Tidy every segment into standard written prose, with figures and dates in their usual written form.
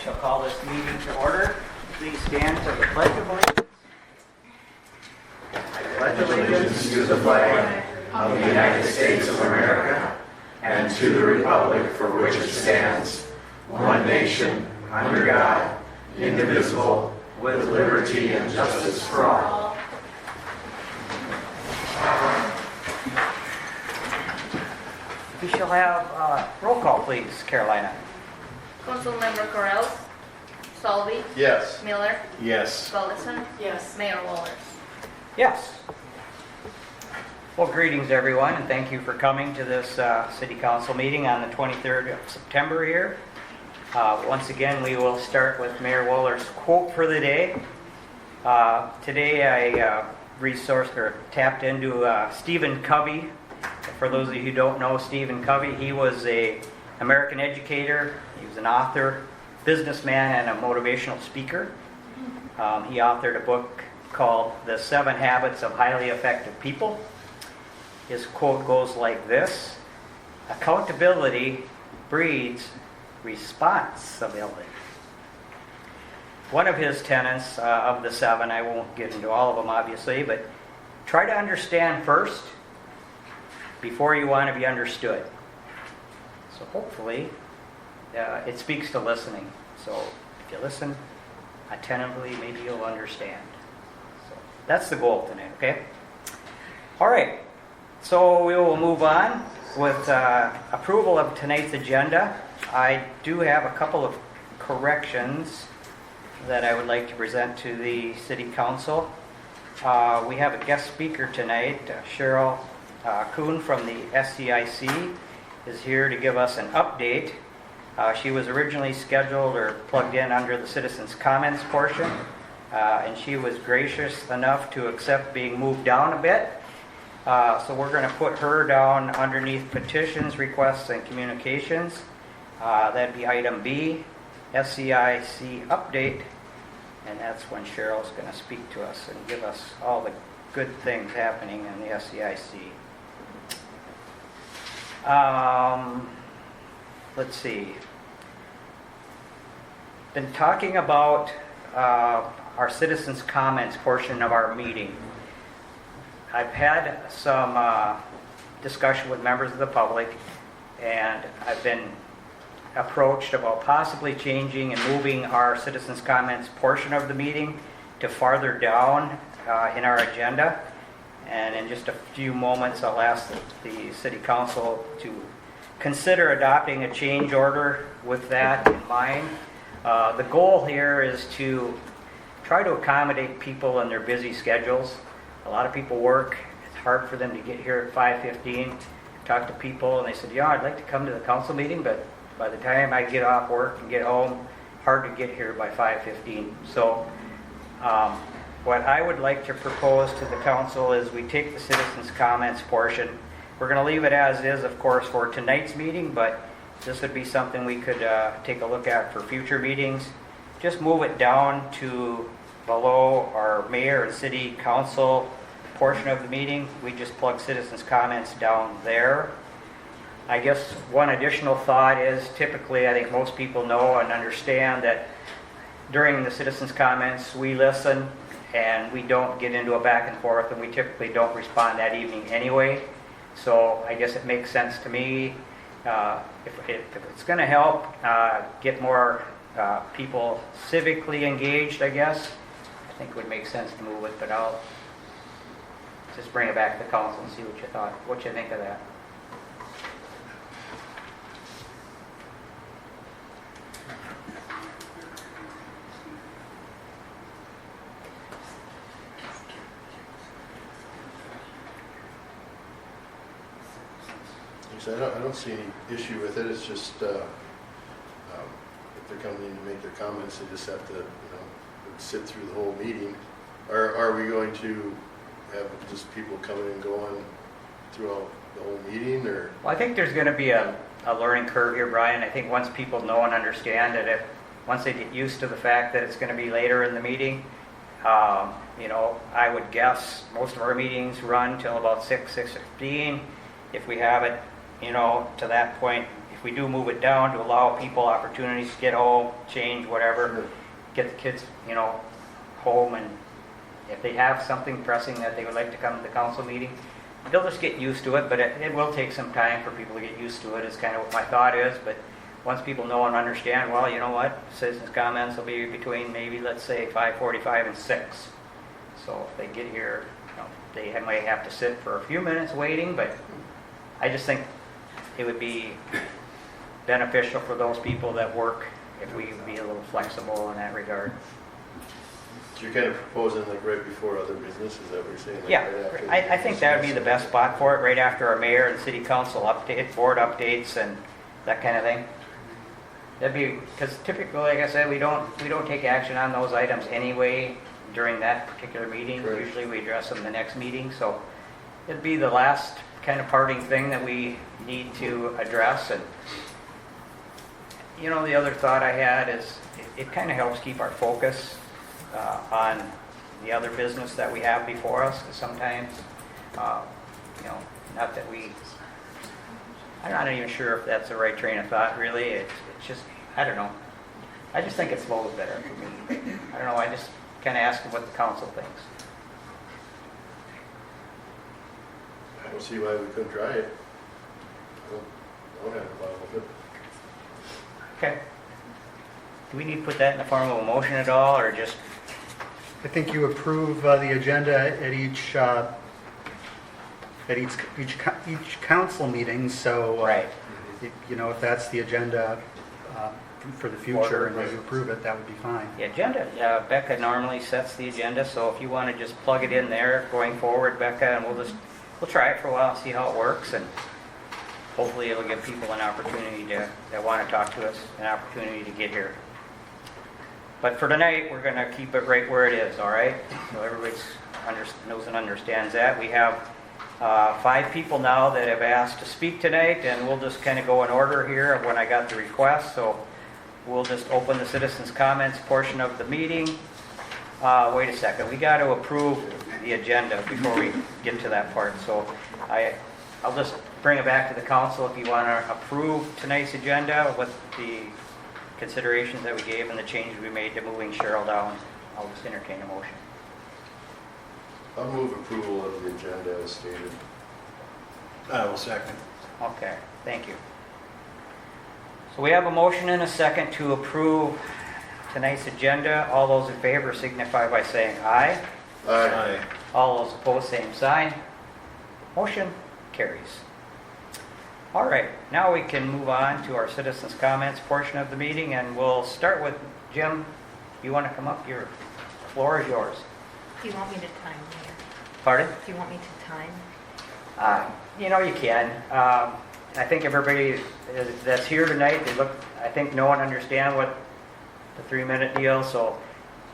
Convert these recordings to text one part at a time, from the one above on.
shall call this meeting to order. Please stand for the Pledge of Allegiance. I pledge allegiance to the flag of the United States of America and to the republic for which it stands, one nation, under God, indivisible, with liberty and justice for all. We shall have roll call, please, Carolina. Councilmember Corrales, Solby, Yes. Miller, Yes. Spellison, Yes. Mayor Waller. Yes. Well, greetings, everyone, and thank you for coming to this City Council meeting on the 23rd of September here. Once again, we will start with Mayor Waller's quote for the day. Today I tapped into Stephen Covey. For those of you who don't know Stephen Covey, he was an American educator, he was an author, businessman, and a motivational speaker. He authored a book called The 7 Habits of Highly Effective People. His quote goes like this: accountability breeds responsibility. One of his tenets of the 7, I won't get into all of them obviously, but try to understand first before you want to be understood. So hopefully it speaks to listening. So if you listen attentively, maybe you'll understand. So that's the goal tonight, okay? All right, so we will move on with approval of tonight's agenda. I do have a couple of corrections that I would like to present to the City Council. We have a guest speaker tonight, Cheryl Kuhn from the SCIC is here to give us an update. She was originally scheduled or plugged in under the citizens' comments portion, and she was gracious enough to accept being moved down a bit. So we're going to put her down underneath petitions, requests, and communications. That'd be item B, SCIC update, and that's when Cheryl's going to speak to us and give us all the good things happening in the SCIC. Let's see. Been talking about our citizens' comments portion of our meeting. I've had some discussion with members of the public, and I've been approached about possibly changing and moving our citizens' comments portion of the meeting to farther down in our agenda. And in just a few moments, I'll ask the City Council to consider adopting a change order with that in mind. The goal here is to try to accommodate people in their busy schedules. A lot of people work. It's hard for them to get here at 5:15. Talk to people, and they said, yeah, I'd like to come to the council meeting, but by the time I get off work and get home, hard to get here by 5:15. So what I would like to propose to the council is we take the citizens' comments portion. We're going to leave it as is, of course, for tonight's meeting, but this would be something we could take a look at for future meetings. Just move it down to below our mayor and city council portion of the meeting. We just plug citizens' comments down there. I guess one additional thought is typically, I think most people know and understand that during the citizens' comments, we listen and we don't get into a back and forth, and we typically don't respond that evening anyway. So I guess it makes sense to me, if it's going to help get more people civically engaged, I guess, I think it would make sense to move it, but I'll just bring it back to the council and see what you think of that. So I don't see any issue with it. It's just if they're coming in to make their comments, they just have to sit through the whole meeting. Are we going to have just people coming and going throughout the whole meeting, or? Well, I think there's going to be a learning curve here, Brian. I think once people know and understand that once they get used to the fact that it's going to be later in the meeting, I would guess most of our meetings run till about 6:15. If we have it, to that point we do move it down to allow people opportunities to get home, change, whatever, get the kids, home, and if they have something pressing that they would like to come to the council meeting, they'll just get used to it, but it will take some time for people to get used to it, is kind of what my thought is. But once people know and understand, well, you know what, citizens' comments will be between maybe, let's say, 5:45 and 6. So if they get here, they might have to sit for a few minutes waiting, but I just think it would be beneficial for those people that work if we could be a little flexible in that regard. So you're kind of proposing like right before other business, is that what you're saying? Like Yeah, right after I think that would be the best spot for it, right after our mayor and city council update, board updates and that kind of thing. That'd be, because typically, like I said, we don't take action on those items anyway during that particular meeting. Right. Usually we address them the next meeting, so it'd be the last kind of parting thing that we need to address. And the other thought I had is it kind of helps keep our focus on the other business that we have before us. Because sometimes, not that I'm not even sure if that's the right train of thought, really. It's just, I don't know. I just think it flows better for me. I don't know, I just kind of ask what the council thinks. I don't see why we couldn't try it. I don't have a problem with it. Okay. Do we need to put that in the form of a motion at all, or just, I think you approve the agenda at each council meeting, so right? if that's the agenda for the future and that you approve it, that would be fine. The agenda, Becca normally sets the agenda, so if you want to just plug it in there going forward, Becca, and we'll try it for a while and see how it works, and hopefully it'll give people an opportunity that want to talk to us, an opportunity to get here. But for tonight, we're going to keep it right where it is, all right? So everybody knows and understands that. We have 5 people now that have asked to speak tonight, and we'll just kind of go in order here of when I got the request. So we'll just open the citizens' comments portion of the meeting. Wait a second, we got to approve the agenda before we get to that part. So I'll just bring it back to the council if you want to approve tonight's agenda with the considerations that we gave and the changes we made to moving Cheryl down. I'll just entertain a motion. I'll move approval of the agenda as stated. I will second. Okay, thank you. So we have a motion and a second to approve tonight's agenda. All those in favor signify by saying aye. Aye. All those opposed, same sign. Motion carries. All right, now we can move on to our citizens' comments portion of the meeting, and we'll start with Jim. You want to come up? Your floor is yours. Do you want me to time here? Pardon? Do you want me to time? You can. I think everybody that's here tonight, I think no one understand what the 3-minute deal, so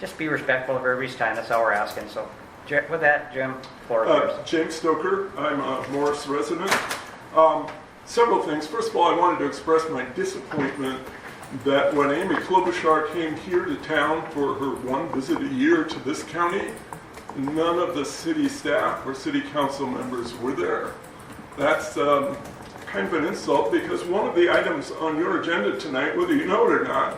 just be respectful of everybody's time. That's all we're asking. So with that, Jim, floor is yours. James Stoker, I'm a Morris resident. Several things. First of all, I wanted to express my disappointment that when Amy Klobuchar came here to town for her one visit a year to this county, none of the city staff or city council members were there. That's kind of an insult, because one of the items on your agenda tonight, whether you know it or not,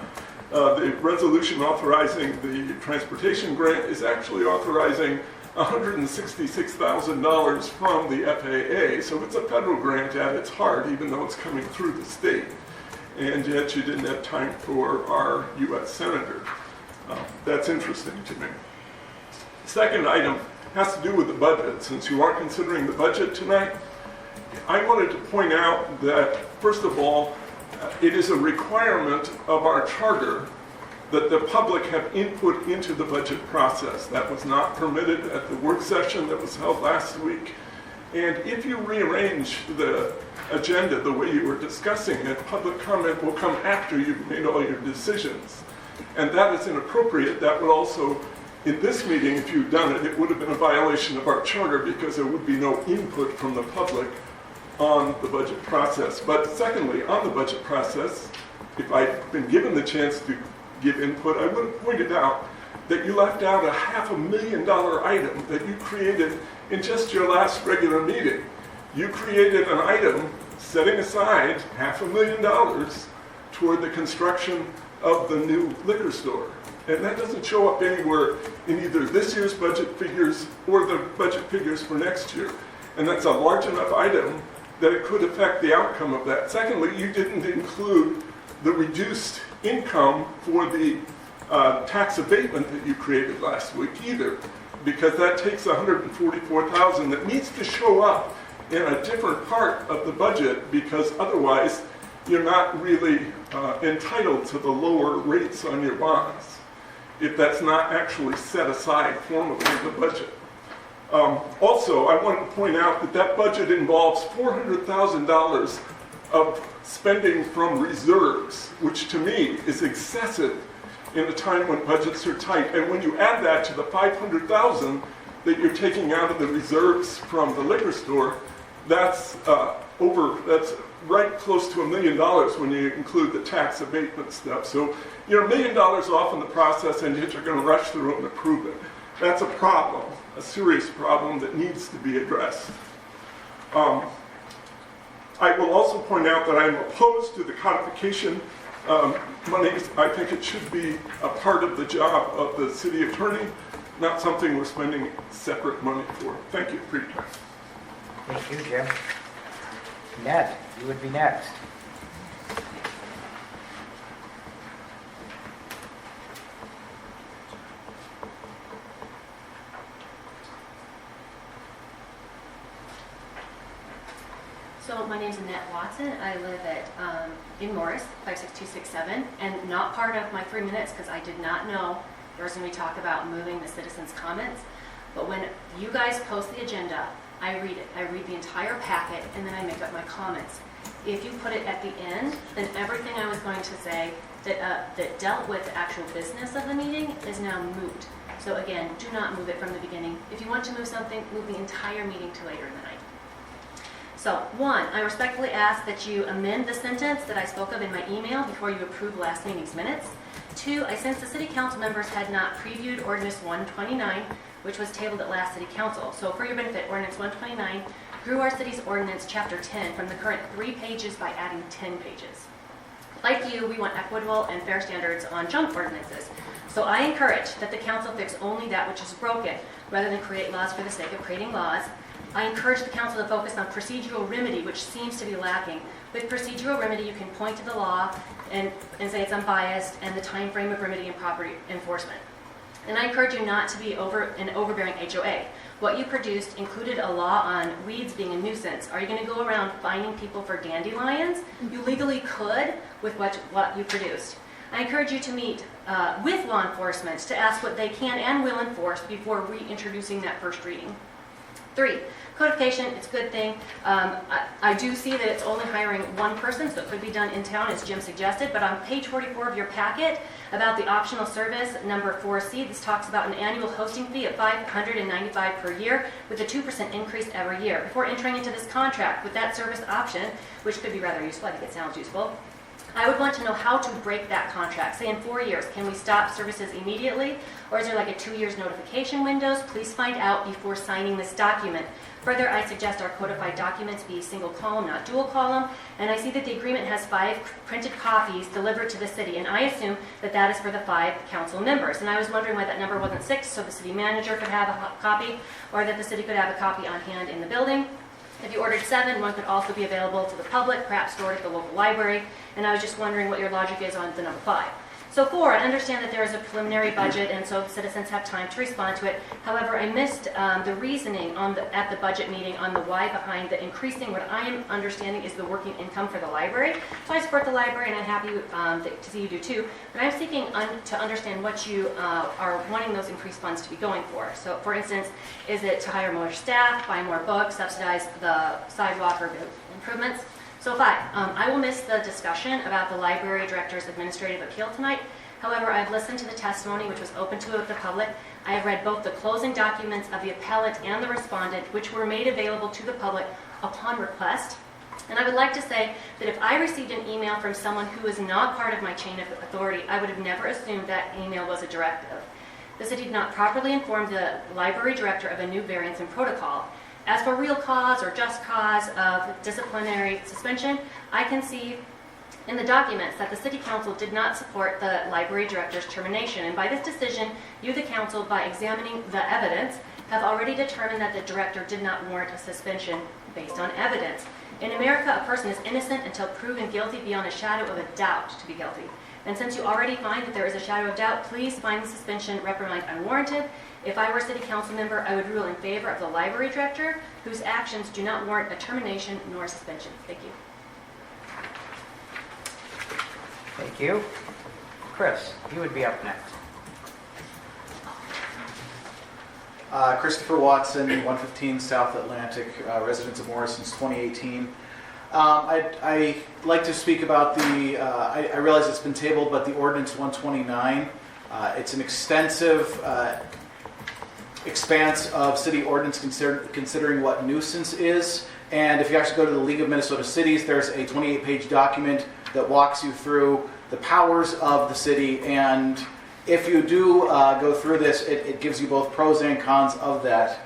the resolution authorizing the transportation grant is actually authorizing $166,000 from the FAA. So it's a federal grant at its heart, even though it's coming through the state. And yet you didn't have time for our U.S. Senator. That's interesting to me. Second item has to do with the budget. Since you are considering the budget tonight, I wanted to point out that, first of all, it is a requirement of our charter that the public have input into the budget process. That was not permitted at the work session that was held last week. And if you rearrange the agenda the way you were discussing it, public comment will come after you've made all your decisions. And that is inappropriate. That would also, in this meeting, if you'd done it, it would have been a violation of our charter, because there would be no input from the public on the budget process. But secondly, on the budget process, if I'd been given the chance to give input, I would have pointed out that you left out a $500,000 item that you created in just your last regular meeting. You created an item setting aside $500,000 toward the construction of the new liquor store. And that doesn't show up anywhere in either this year's budget figures or the budget figures for next year. And that's a large enough item that it could affect the outcome of that. Secondly, you didn't include the reduced income for the tax abatement that you created last week either, because that takes $144,000 that needs to show up in a different part of the budget, because otherwise you're not really entitled to the lower rates on your bonds if that's not actually set aside formally in the budget. Also, I want to point out that that budget involves $400,000 of spending from reserves, which to me is excessive in a time when budgets are tight. And when you add that to the $500,000 that you're taking out of the reserves from the liquor store, that's right close to $1 million when you include the tax abatement stuff. So you're $1 million off in the process, and yet you're going to rush through it and approve it. That's a problem, a serious problem that needs to be addressed. I will also point out that I'm opposed to the codification monies. I think it should be a part of the job of the city attorney, not something we're spending separate money for. Thank you for your time. Thank you, Jim. Ned, you would be next. So my name's Annette Watson. I live at in Morris, 56267, and not part of my 3 minutes because I did not know there was going to be talk about moving the citizens' comments. But when you guys post the agenda, I read it. I read the entire packet, and then I make up my comments. If you put it at the end, then everything I was going to say that dealt with the actual business of the meeting is now moot. So again, do not move it from the beginning. If you want to move something, move the entire meeting to later in the night. So, 1, I respectfully ask that you amend the sentence that I spoke of in my email before you approve last meeting's minutes. 2, I sense the city council members had not previewed ordinance 129, which was tabled at last city council. So for your benefit, ordinance 129 grew our city's ordinance chapter 10 from the current 3 pages by adding 10 pages. Like you, we want equitable and fair standards on junk ordinances. So I encourage that the council fix only that which is broken, rather than create laws for the sake of creating laws. I encourage the council to focus on procedural remedy, which seems to be lacking. With procedural remedy, you can point to the law and say it's unbiased and the time frame of remedy and property enforcement. And I encourage you not to be an overbearing HOA. What you produced included a law on weeds being a nuisance. Are you going to go around finding people for dandelions? You legally could with what you produced. I encourage you to meet with law enforcement to ask what they can and will enforce before reintroducing that first reading. 3, codification, it's a good thing. I do see that it's only hiring one person, so it could be done in town, as Jim suggested, but on page 44 of your packet, about the optional service, number 4C, this talks about an annual hosting fee of $595 per year with a 2% increase every year. Before entering into this contract with that service option, which could be rather useful, I think it sounds useful, I would want to know how to break that contract. Say in 4 years, can we stop services immediately? Or is there like a 2 years notification windows? Please find out before signing this document. Further, I suggest our codified documents be single column, not dual column. And I see that the agreement has 5 printed copies delivered to the city. And I assume that that is for the 5 council members. And I was wondering why that number wasn't 6, so the city manager could have a copy, or that the city could have a copy on hand in the building. If you ordered 7, one could also be available to the public, perhaps stored at the local library. And I was just wondering what your logic is on the number 5. So 4, I understand that there is a preliminary budget, and so citizens have time to respond to it. However, I missed the reasoning at the budget meeting on the why behind the increasing what I am understanding is the working income for the library. So I support the library, and I'm happy to see you do too. But I'm seeking to understand what you are wanting those increased funds to be going for. So, for instance, is it to hire more staff, buy more books, subsidize the sidewalk or improvements? So 5, I will miss the discussion about the library director's administrative appeal tonight. However, I've listened to the testimony, which was open to the public. I have read both the closing documents of the appellant and the respondent, which were made available to the public upon request. And I would like to say that if I received an email from someone who is not part of my chain of authority, I would have never assumed that email was a directive. The city did not properly inform the library director of a new variance in protocol. As for real cause or just cause of disciplinary suspension, I can see in the documents that the City Council did not support the library director's termination. And by this decision, you, the council, by examining the evidence, have already determined that the director did not warrant a suspension based on evidence. In America, a person is innocent until proven guilty beyond a shadow of a doubt to be guilty. And since you already find that there is a shadow of doubt, please find the suspension reprimand unwarranted. If I were a City Council member, I would rule in favor of the library director, whose actions do not warrant a termination nor suspension. Thank you. Thank you. Chris, you would be up next. Christopher Watson, 115 South Atlantic, residents of Morris since 2018. I'd like to speak about I realize it's been tabled, but the Ordinance 129. It's an extensive expanse of city ordinance considering what nuisance is. And if you actually go to the League of Minnesota Cities, there's a 28-page document that walks you through the powers of the city. And if you do go through this, it gives you both pros and cons of that.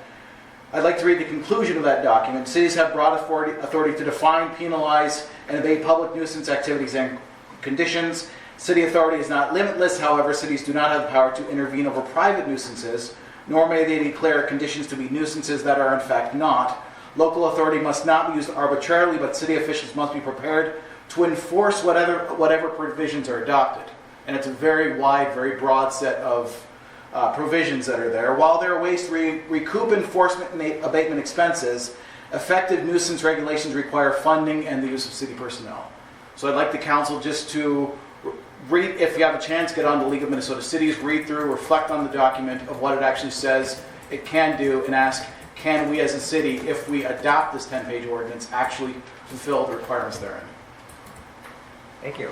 I'd like to read the conclusion of that document. Cities have broad authority to define, penalize, and abate public nuisance activities and conditions. City authority is not limitless. However, cities do not have the power to intervene over private nuisances, nor may they declare conditions to be nuisances that are in fact not. Local authority must not be used arbitrarily, but city officials must be prepared to enforce whatever provisions are adopted. And it's a very wide, very broad set of provisions that are there. While there are ways to recoup enforcement and abatement expenses, effective nuisance regulations require funding and the use of city personnel. So I'd like the council just to read, if you have a chance, get on the League of Minnesota Cities, read through, reflect on the document of what it actually says it can do, and ask, can we as a city, if we adopt this 10-page ordinance, actually fulfill the requirements therein? Thank you.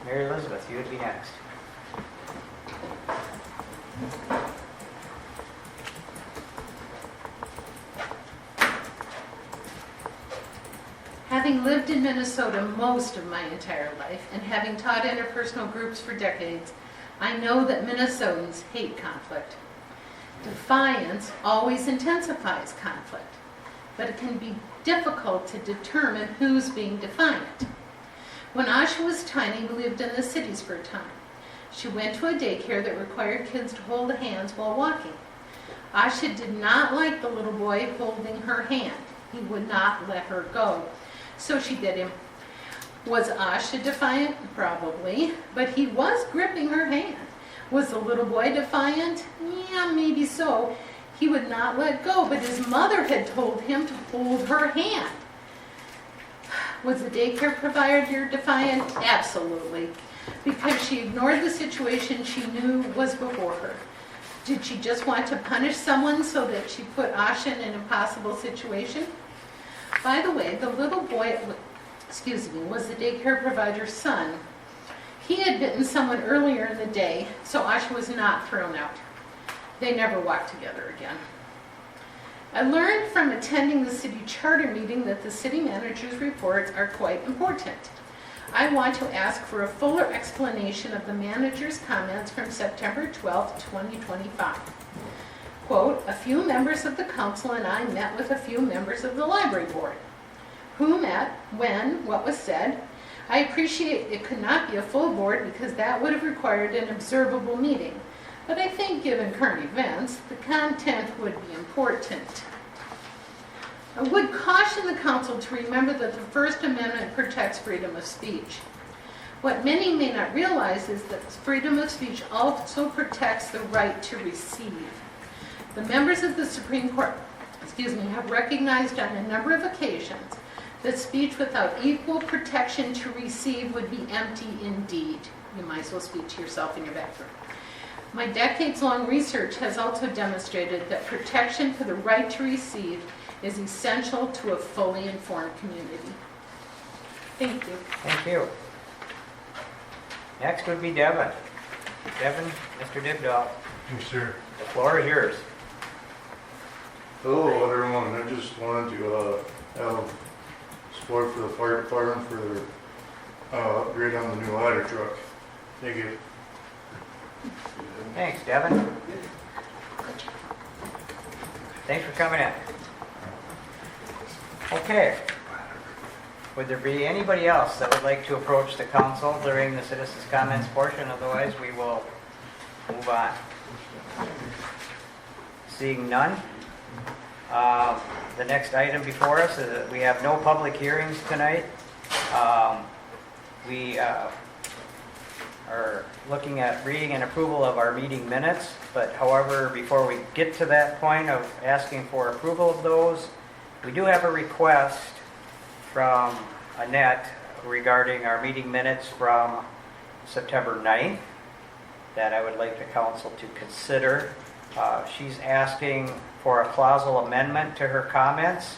Mary Elizabeth, you would be next. Having lived in Minnesota most of my entire life and having taught interpersonal groups for decades, I know that Minnesotans hate conflict. Defiance always intensifies conflict, but it can be difficult to determine who's being defiant. When Asha was tiny, we lived in the cities for a time. She went to a daycare that required kids to hold hands while walking. Asha did not like the little boy holding her hand. He would not let her go. So she bit him. Was Asha defiant? Probably, but he was gripping her hand. Was the little boy defiant? Yeah, maybe so. He would not let go, but his mother had told him to hold her hand. Was the daycare provider defiant? Absolutely, because she ignored the situation she knew was before her. Did she just want to punish someone so that she put Asha in an impossible situation? By the way, the little boy, was the daycare provider's son. He had bitten someone earlier in the day, so Asha was not thrown out. They never walked together again. I learned from attending the city charter meeting that the city manager's reports are quite important. I want to ask for a fuller explanation of the manager's comments from September 12, 2025. Quote, a few members of the council and I met with a few members of the library board. Who met, when, what was said. I appreciate it could not be a full board because that would have required an observable meeting. But I think given current events, the content would be important. I would caution the council to remember that the First Amendment protects freedom of speech. What many may not realize is that freedom of speech also protects the right to receive. The members of the Supreme Court, have recognized on a number of occasions that speech without equal protection to receive would be empty indeed. You might as well speak to yourself in your bathroom. My decades-long research has also demonstrated that protection for the right to receive is essential to a fully informed community. Thank you. Thank you. Next would be Devin. Devin, Mr. Dibdahl, Yes, sir. the floor is yours. Hello, everyone. I just wanted to have support for the fire department for their upgrade on the new ladder truck. Thank you. Thanks, Devin. Thanks for coming in. Okay. Would there be anybody else that would like to approach the council during the citizens' comments portion? Otherwise, we will move on. Seeing none. The next item before us is that we have no public hearings tonight. We are looking at reading and approval of our meeting minutes, but however, before we get to that point of asking for approval of those, we do have a request from Annette regarding our meeting minutes from September 9th that I would like the council to consider. She's asking for a clausal amendment to her comments.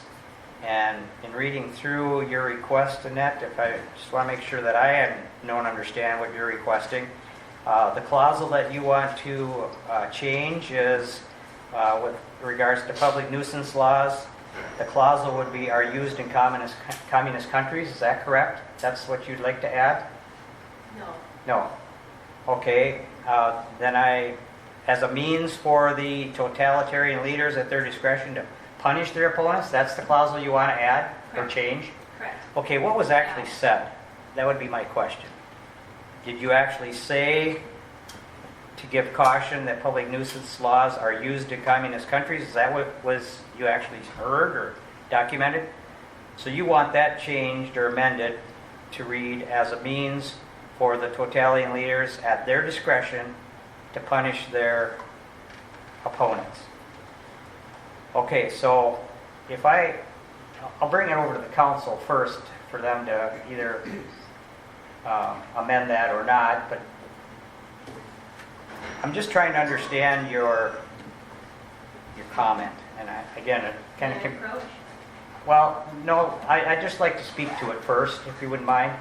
And in reading through your request, Annette, if I just want to make sure that I know and understand what you're requesting, the clausal that you want to change is with regards to public nuisance laws. The clausal would be are used in communist countries. Is that correct? That's what you'd like to add? No. No. Okay. Then as a means for the totalitarian leaders at their discretion to punish their opponents, that's the clausal you want to add or Correct. change? Correct. Okay, what was actually said? That would be my question. Did you actually say to give caution that public nuisance laws are used in communist countries? Is that what you actually heard or documented? So you want that changed or amended to read as a means for the totalitarian leaders at their discretion to punish their opponents. Okay, so I'll bring it over to the council first for them to either amend that or not, but I'm just trying to understand your comment. And again, it kind of... Can I approach? Well, no, I'd just like to speak to it first, if you wouldn't mind.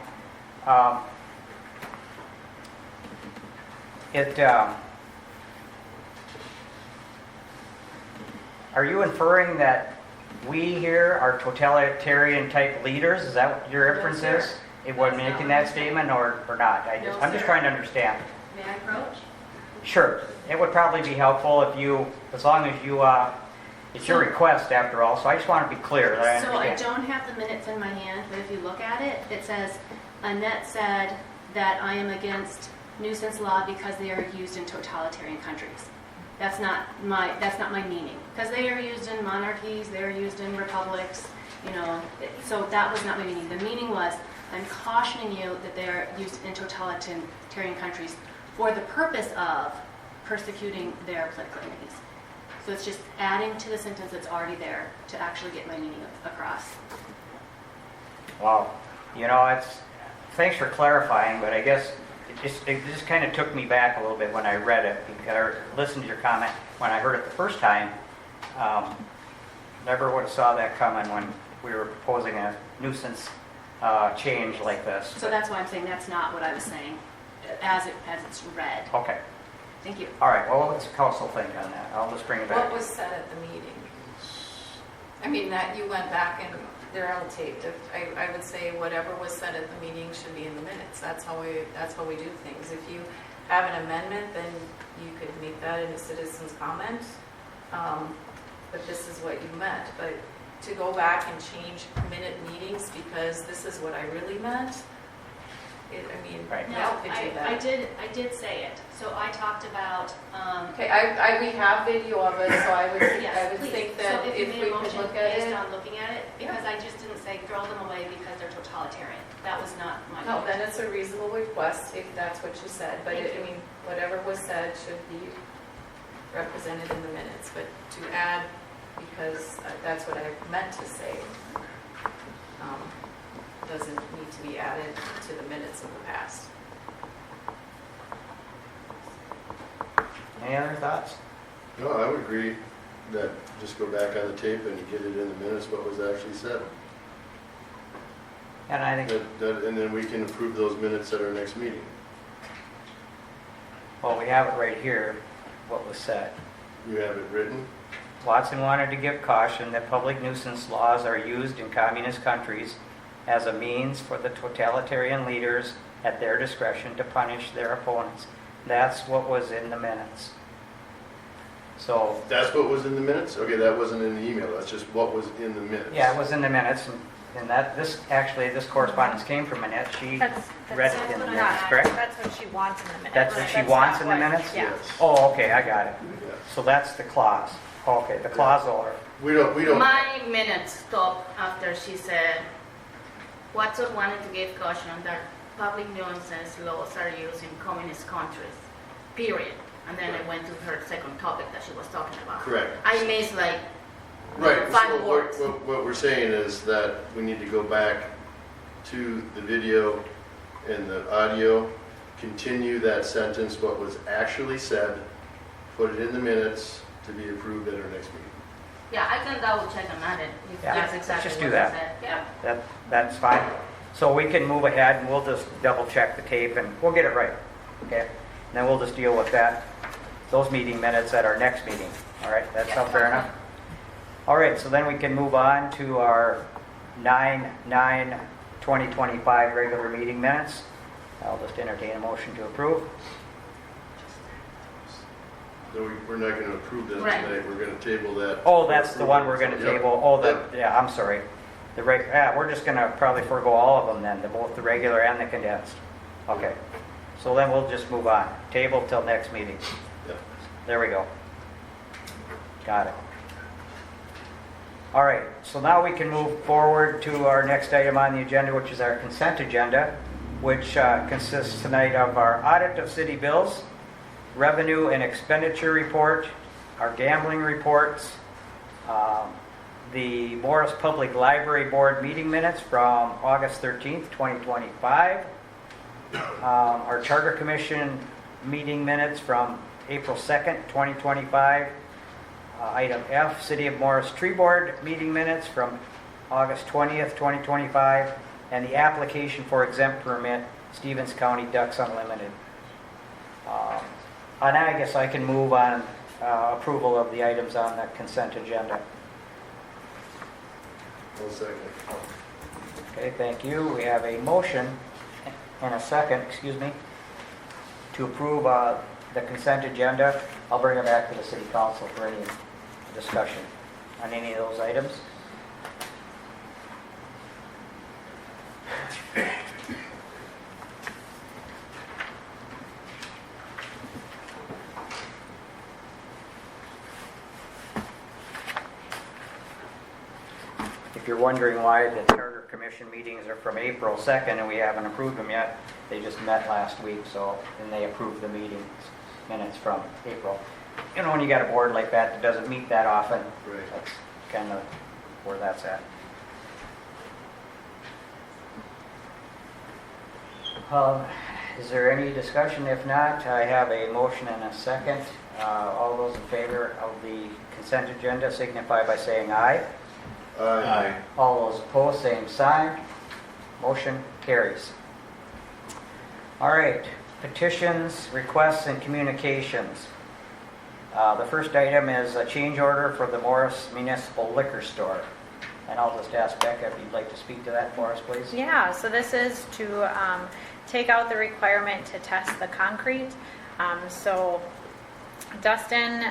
Are you inferring that we here are totalitarian type leaders? Is that what your inference sir. is? It was That's not making what that I'm statement or not? No, I'm just sir. trying to understand. May I approach? Sure. It would probably be helpful if you, as long as you, it's your request after all, so I just want to be clear that I So I understand. don't have the minutes in my hand, but if you look at it, it says, Annette said that I am against nuisance law because they are used in totalitarian countries. That's not my meaning. Because they are used in monarchies, they are used in republics, so that was not my meaning. The meaning was, I'm cautioning you that they are used in totalitarian countries for the purpose of persecuting their political enemies. So it's just adding to the sentence that's already there to actually get my meaning across. Wow. Thanks for clarifying, but I guess it just kind of took me back a little bit when I read it, or listened to your comment when I heard it the first time. Never would have saw that coming when we were proposing a nuisance change like this. So that's why I'm saying that's not what I was saying as it's read. Okay. Thank you. All right. Well, what's the council think on that? I'll just bring it back. What was said at the meeting? I mean, that you went back and they're all taped. I would say whatever was said at the meeting should be in the minutes. That's how we do things. If you have an amendment, then you could make that in a citizen's comment. But this is what you meant. But to go back and change minute meetings because this is what I really meant, Right. No, how could you I did say it. So I talked about. Okay, we have video of it, so I would Please. think that so if you we made a could motion look at based it. on looking at it, because I just didn't say throw them away because they're totalitarian. That was not my. No, then it's a reasonable request if that's what you said. But Thank you. whatever was said should be represented in the minutes. But to add, because that's what I meant to say, doesn't need to be added to the minutes of the past. Any other thoughts? No, I would agree that just go back on the tape and get it in the minutes what was actually said. And I think, And then we can approve those minutes at our next meeting. well, we have it right here, what was said. You have it written? Watson wanted to give caution that public nuisance laws are used in communist countries as a means for the totalitarian leaders at their discretion to punish their opponents. That's what was in the minutes. So, That's what was in the minutes? Okay, that wasn't in the email, that's just what was in the minutes. yeah, it was in the minutes, and that, this correspondence came from Annette. She read it in the minutes, correct? That's what she wants in the minutes. That's what she wants in the minutes? Yeah. Yes. Oh, okay, I got it. Yeah. So that's the clause. Okay, the clause or, We don't, My minutes stopped after she said, Watson wanted to give caution that public nuisance laws are used in communist countries, period. And then I went to her second topic that she was talking about. correct. I missed like Right, 5 so words. what we're saying is that we need to go back to the video and the audio, continue that sentence, what was actually said, put it in the minutes to be approved at our next meeting. Yeah, I can double check on that if Yeah, that's let's exactly just what do I that. said. Yeah. that's fine. So we can move ahead and we'll just double check the tape and we'll get it right, okay? And then we'll just deal with that, those meeting minutes at our next meeting, all right? That sound fair enough? All right, so then we can move on to our 9/9/2025 regular meeting minutes. I'll just entertain a motion to approve. No, we're not going to approve that Right. tonight, we're going to table that. Oh, that's the one we're going to Yep. table. Oh, Yep. yeah, I'm sorry. We're just going to probably forego all of them then, both the regular and the condensed. Okay, so then we'll just move on. Table till next meeting. Yep. There we go. Got it. All right, so now we can move forward to our next item on the agenda, which is our consent agenda, which consists tonight of our audit of city bills, revenue and expenditure report, our gambling reports, the Morris Public Library Board meeting minutes from August 13th, 2025, our Charter Commission meeting minutes from April 2nd, 2025, item F, City of Morris Tree Board meeting minutes from August 20th, 2025, and the application for exempt permit, Stevens County Ducks Unlimited. And I guess I can move on approval of the items on the consent agenda. 1 second. Okay, thank you. We have a motion and a second, to approve the consent agenda. I'll bring it back to the city council for any discussion on any of those items. If you're wondering why the Charter Commission meetings are from April 2nd and we haven't approved them yet, they just met last week, so, and they approved the meeting minutes from April. You know, when you got a board like that doesn't meet that often, Right. that's kind of where that's at. Is there any discussion? If not, I have a motion and a second. All those in favor of the consent agenda signify by saying aye. Aye. All those opposed, same sign. Motion carries. All right, petitions, requests, and communications. The first item is a change order for the Morris Municipal Liquor Store. And I'll just ask Becca if you'd like to speak to that for us, please. Yeah, so this is to take out the requirement to test the concrete. So Dustin,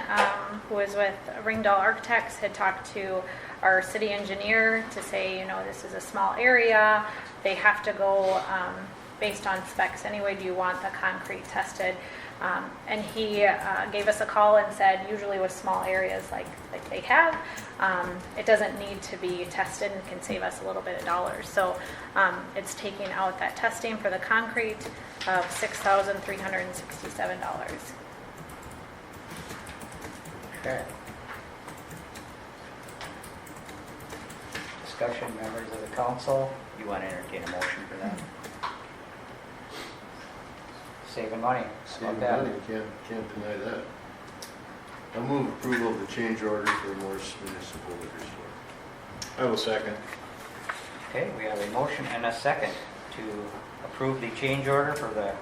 who is with Ringdahl Architects, had talked to our city engineer to say, you know, this is a small area. They have to go based on specs anyway. Do you want the concrete tested? And he gave us a call and said, usually with small areas like they have, it doesn't need to be tested and can save us a little bit of dollars. So it's taking out that testing for the concrete of $6,367. Okay. Discussion, members of the council. You want to entertain a motion for that? Saving money. How Saving about that? money, can't deny that. I'll move approval of the change order for Morris Municipal Liquor Store. I will second. Okay, we have a motion and a second to approve the change order for the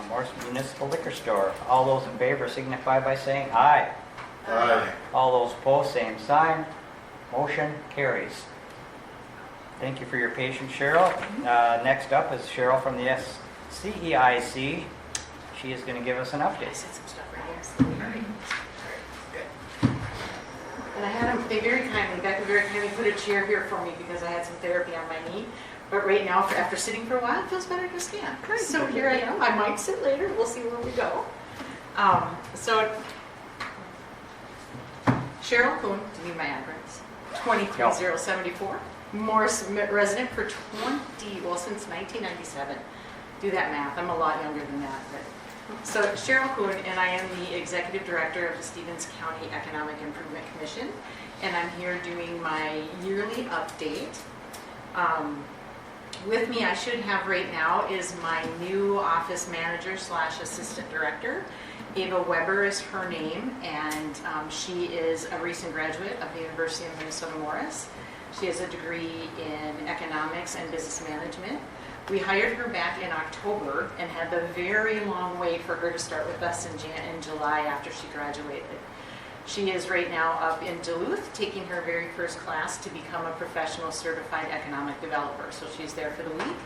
Morris Municipal Liquor Store. All those in favor signify by saying aye. Aye. All those opposed, same sign. Motion carries. Thank you for your patience, Cheryl. Next up is Cheryl from the CEIC. She is going to give us an update. And I had them, Becca very kindly put a chair here for me because I had some therapy on my knee. But right now, after sitting for a while, it feels better to stand. So here I am. I might sit later. We'll see where we go. So Cheryl Kuhn, to be my address, 23074. Morris resident for since 1997. Do that math. I'm a lot younger than that. But. So Cheryl Kuhn, and I am the executive director of the Stevens County Economic Improvement Commission, and I'm here doing my yearly update. With me, I should have right now, is my new office manager / assistant director. Ava Weber is her name, and she is a recent graduate of the University of Minnesota Morris. She has a degree in economics and business management. We hired her back in October and had the very long wait for her to start with us in July after she graduated. She is right now up in Duluth taking her very first class to become a professional certified economic developer. So she's there for the week.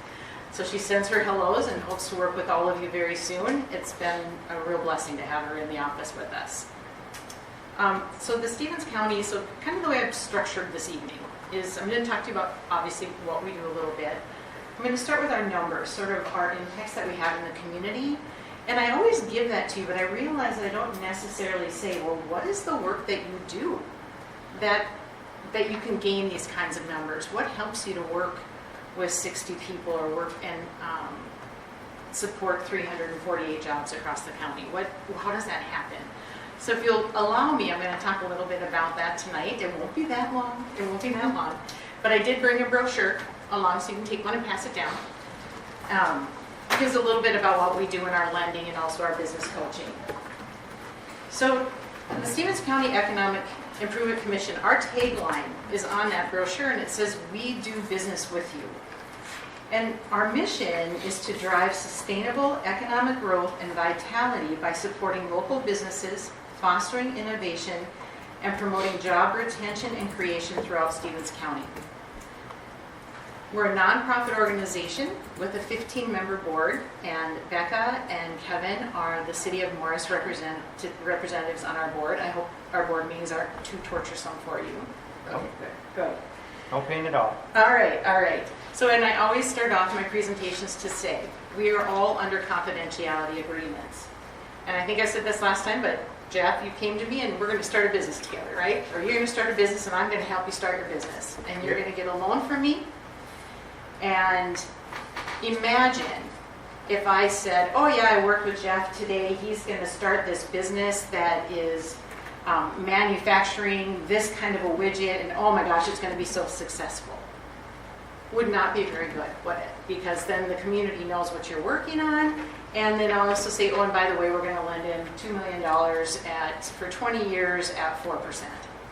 So she sends her hellos and hopes to work with all of you very soon. It's been a real blessing to have her in the office with us. So the Stevens County, so kind of the way I've structured this evening is I'm going to talk to you about obviously what we do a little bit. I'm going to start with our numbers, sort of our impacts that we have in the community. And I always give that to you, but I realize that I don't necessarily say, well, what is the work that you do that you can gain these kinds of numbers? What helps you to work with 60 people or work and support 348 jobs across the county? How does that happen? So if you'll allow me, I'm going to talk a little bit about that tonight. It won't be that long. But I did bring a brochure along so you can take one and pass it down. Gives a little bit about what we do in our lending and also our business coaching. So the Stevens County Economic Improvement Commission, our tagline is on that brochure, and it says, "We do business with you." And our mission is to drive sustainable economic growth and vitality by supporting local businesses, fostering innovation, and promoting job retention and creation throughout Stevens County. We're a nonprofit organization with a 15-member board, and Becca and Kevin are the City of Morris representatives on our board. I hope our board meetings aren't too torturesome for you. Okay, good. No pain at all. All right. So, and I always start off my presentations to say, we are all under confidentiality agreements. And I think I said this last time, but Jeff, you came to me and we're going to start a business together, right? Or you're going to start a business and I'm going to help you start your business. And you're going to get a loan from me. And imagine if I said, oh yeah, I worked with Jeff today. He's going to start this business that is manufacturing this kind of a widget, and oh my gosh, it's going to be so successful. Would not be very good, would it? Because then the community knows what you're working on, and then I'll also say, oh, and by the way, we're going to lend in $2 million for 20 years at 4%,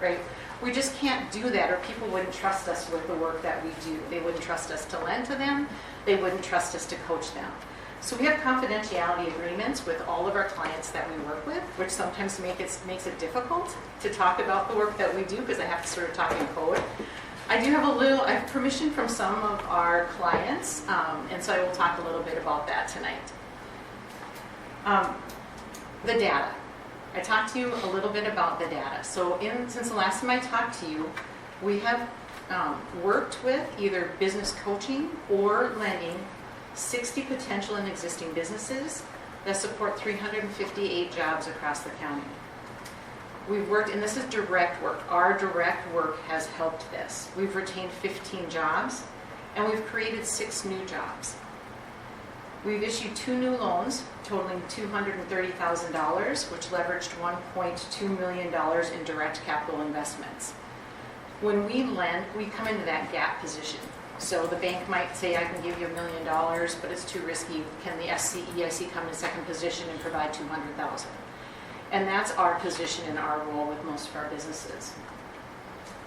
right? We just can't do that, or people wouldn't trust us with the work that we do. They wouldn't trust us to lend to them. They wouldn't trust us to coach them. So we have confidentiality agreements with all of our clients that we work with, which sometimes makes it difficult to talk about the work that we do because I have to sort of talk in code. I have permission from some of our clients, and so I will talk a little bit about that tonight. The data. I talked to you a little bit about the data. So since the last time I talked to you, we have worked with either business coaching or lending 60 potential and existing businesses that support 358 jobs across the county. We've worked, and this is direct work. Our direct work has helped this. We've retained 15 jobs, and we've created 6 new jobs. We've issued 2 new loans totaling $230,000, which leveraged $1.2 million in direct capital investments. When we lend, we come into that gap position. So the bank might say, I can give you $1 million, but it's too risky. Can the EIC come in second position and provide $200,000? And that's our position and our role with most of our businesses.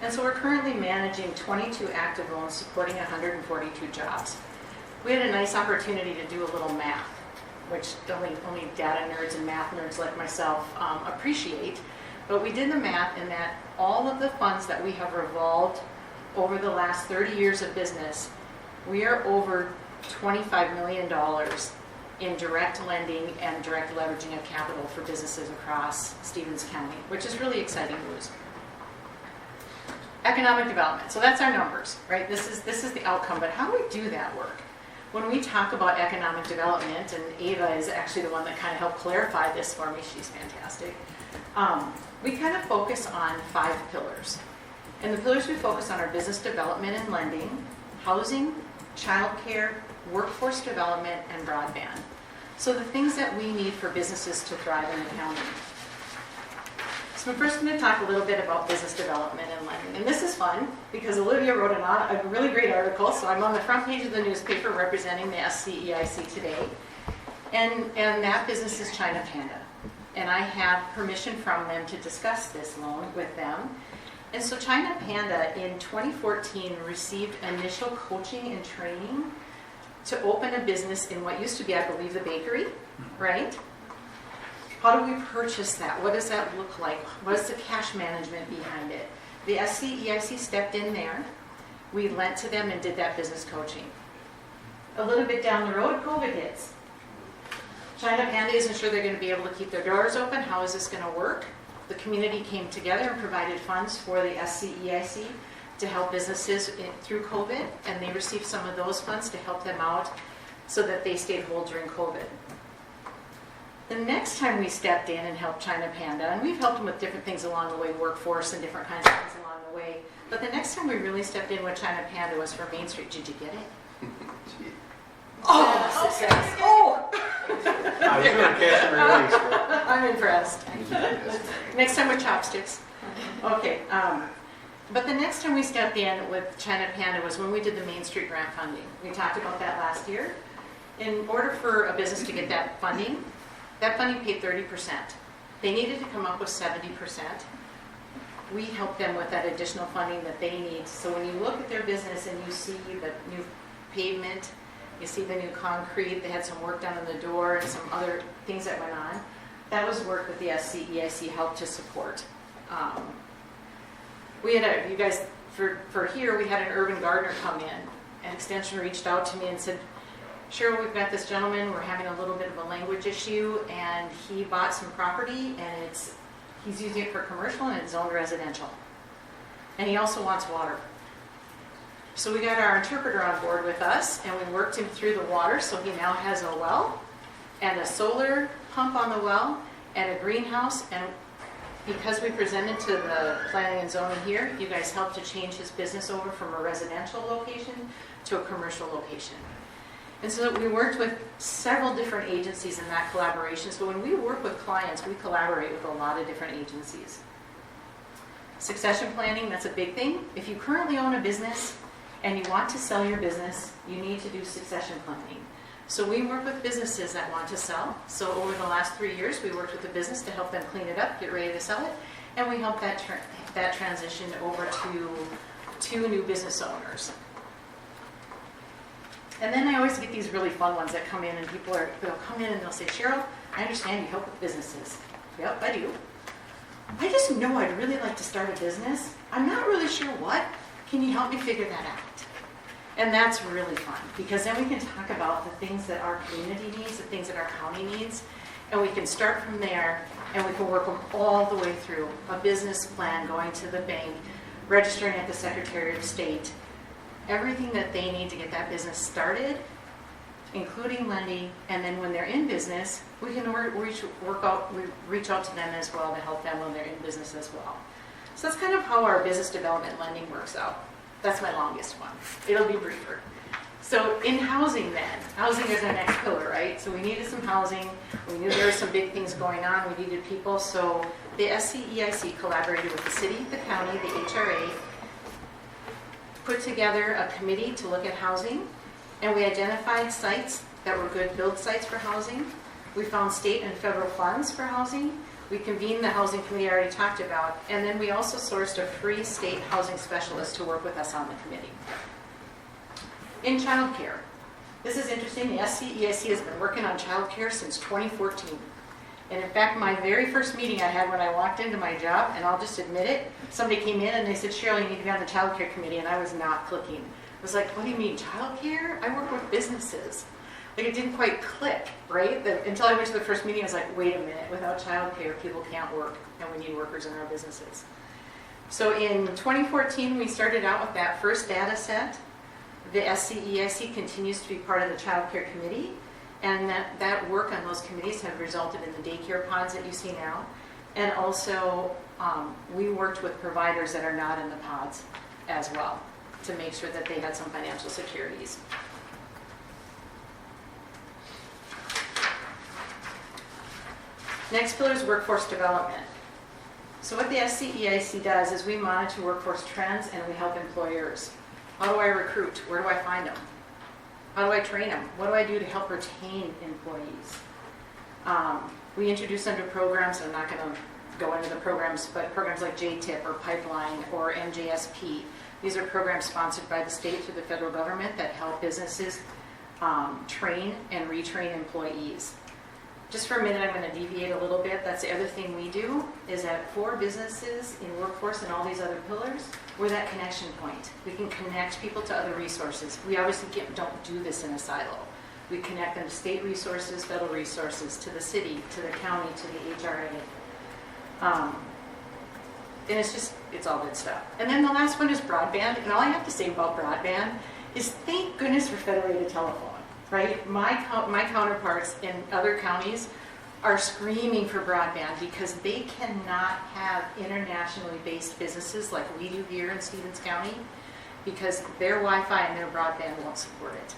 And so we're currently managing 22 active loans supporting 142 jobs. We had a nice opportunity to do a little math, which only data nerds and math nerds like myself appreciate. But we did the math in that all of the funds that we have revolved over the last 30 years of business, we are over $25 million in direct lending and direct leveraging of capital for businesses across Stevens County, which is really exciting news. economic development. So that's our numbers, right? This is the outcome. But how do we do that work? When we talk about economic development, and Ava is actually the one that kind of helped clarify this for me. She's fantastic. We kind of focus on 5 pillars. And the pillars we focus on are business development and lending, housing, childcare, workforce development, and broadband. So the things that we need for businesses to thrive in the county. So I'm first going to talk a little bit about business development and lending. And this is fun because Olivia wrote a really great article. So I'm on the front page of the newspaper representing the SCEIC today. And that business is China Panda. And I have permission from them to discuss this loan with them. And so China Panda in 2014 received initial coaching and training to open a business in what used to be, I believe, the bakery, right? How do we purchase that? What does that look like? What is the cash management behind it? The SCEIC stepped in there. We lent to them and did that business coaching. A little bit down the road, COVID hits. China Panda isn't sure they're going to be able to keep their doors open. How is this going to work? The community came together and provided funds for the SCEIC to help businesses through COVID, and they received some of those funds to help them out so that they stayed whole during COVID. The next time we stepped in and helped China Panda, and we've helped them with different things along the way, workforce and different kinds of things along the way, but the next time we really stepped in with China Panda was for Main Street. Did you get it? Oh, success. Oh! You're going to catch and release. I'm impressed. Next time with chopsticks. Okay. But the next time we stepped in with China Panda was when we did the Main Street grant funding. We talked about that last year. In order for a business to get that funding paid 30%. They needed to come up with 70%. We helped them with that additional funding that they need. So when you look at their business and you see the new pavement, you see the new concrete, they had some work done on the door and some other things that went on. That was work that the SCEIC helped to support. We had you guys, for here, we had an urban gardener come in, and Extension reached out to me and said, Cheryl, we've got this gentleman, we're having a little bit of a language issue, and he bought some property, and he's using it for commercial, and it's zoned residential. And he also wants water. So we got our interpreter on board with us, and we worked him through the water, so he now has a well, and a solar pump on the well, and a greenhouse, and because we presented to the planning and zoning here, you guys helped to change his business over from a residential location to a commercial location. And so we worked with several different agencies in that collaboration. So when we work with clients, we collaborate with a lot of different agencies. Succession planning, that's a big thing. If you currently own a business and you want to sell your business, you need to do succession planning. So we work with businesses that want to sell. So over the last 3 years, we worked with the business to help them clean it up, get ready to sell it, and we helped that transition over to 2 new business owners. And then I always get these really fun ones that come in, and they'll come in and they'll say, Cheryl, I understand you help with businesses. Yep, I do. I just know I'd really like to start a business. I'm not really sure what. Can you help me figure that out? And that's really fun, because then we can talk about the things that our community needs, the things that our county needs, and we can start from there, and we can work them all the way through. A business plan, going to the bank, registering at the Secretary of State, everything that they need to get that business started, including lending, and then when they're in business, we can reach out to them as well to help them when they're in business as well. So that's kind of how our business development lending works out. That's my longest one. It'll be briefer. So in housing then, housing is our next pillar, right? So we needed some housing. We knew there were some big things going on. We needed people. So the SCEIC collaborated with the city, the county, the HRA, put together a committee to look at housing, and we identified sites that were good build sites for housing. We found state and federal funds for housing. We convened the housing committee I already talked about, and then we also sourced a free state housing specialist to work with us on the committee. In childcare, this is interesting. The SCEIC has been working on childcare since 2014. And in fact, my very first meeting I had when I walked into my job, and I'll just admit it, somebody came in and they said, Cheryl, you need to be on the childcare committee, and I was not clicking. I was like, what do you mean, childcare? I work with businesses. Like, it didn't quite click, right? Until I went to the first meeting, I was like, wait a minute, without childcare, people can't work, and we need workers in our businesses. So in 2014, we started out with that first data set. The SCEIC continues to be part of the Child Care Committee, and that work on those committees have resulted in the daycare pods that you see now. And also, we worked with providers that are not in the pods as well to make sure that they had some financial securities. Next pillar is workforce development. So what the SCEIC does is we monitor workforce trends and we help employers. How do I recruit? Where do I find them? How do I train them? What do I do to help retain employees? We introduce under programs, I'm not going to go into the programs, but programs like JTIP or Pipeline or MJSP. These are programs sponsored by the state through the federal government that help businesses train and retrain employees. Just for a minute, I'm going to deviate a little bit. That's the other thing we do, is that for businesses in workforce and all these other pillars, we're that connection point. We can connect people to other resources. We obviously don't do this in a silo. We connect them to state resources, federal resources, to the city, to the county, to the HRA. And it's all good stuff. And then the last one is broadband. And all I have to say about broadband is thank goodness for federated telephone. Right? My counterparts in other counties are screaming for broadband because they cannot have internationally based businesses like we do here in Stevens County because their Wi-Fi and their broadband won't support it.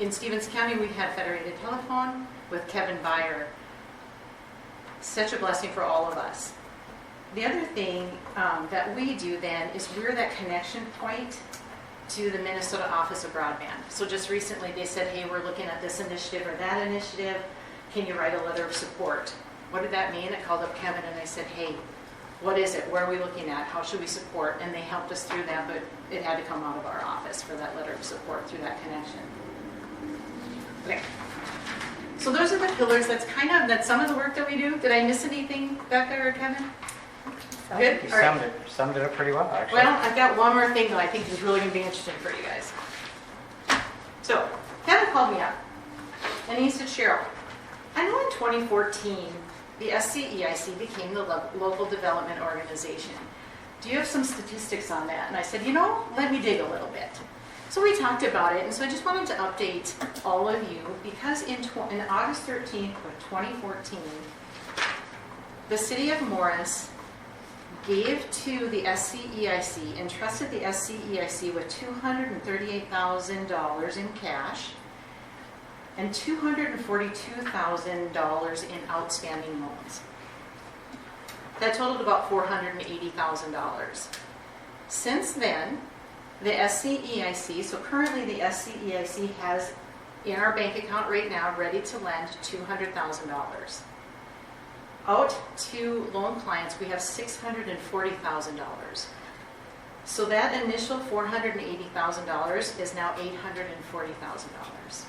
In Stevens County, we've had federated telephone with Kevin Byer. Such a blessing for all of us. The other thing that we do then is we're that connection point to the Minnesota Office of Broadband. So just recently they said, hey, we're looking at this initiative or that initiative. Can you write a letter of support? What did that mean? I called up Kevin and I said, hey, what is it? Where are we looking at? How should we support? And they helped us through that, but it had to come out of our office for that letter of support through that connection. Okay. So those are the pillars. That's some of the work that we do. Did I miss anything, Becca or Kevin? I Good? think you All right. summed it up pretty well, actually. Well, I've got one more thing that I think is really going to be interesting for you guys. So, Kevin called me up, and he said, Cheryl, I know in 2014, the SCEIC became the local development organization. Do you have some statistics on that? And I said, let me dig a little bit. So we talked about it, and so I just wanted to update all of you, because in August 13th of 2014, the city of Morris gave to the SCEIC, entrusted the SCEIC with $238,000 in cash and $242,000 in outstanding loans. That totaled about $480,000. Since then, the SCEIC, so currently the SCEIC has in our bank account right now ready to lend $200,000. Out to loan clients, we have $640,000. So that initial $480,000 is now $840,000.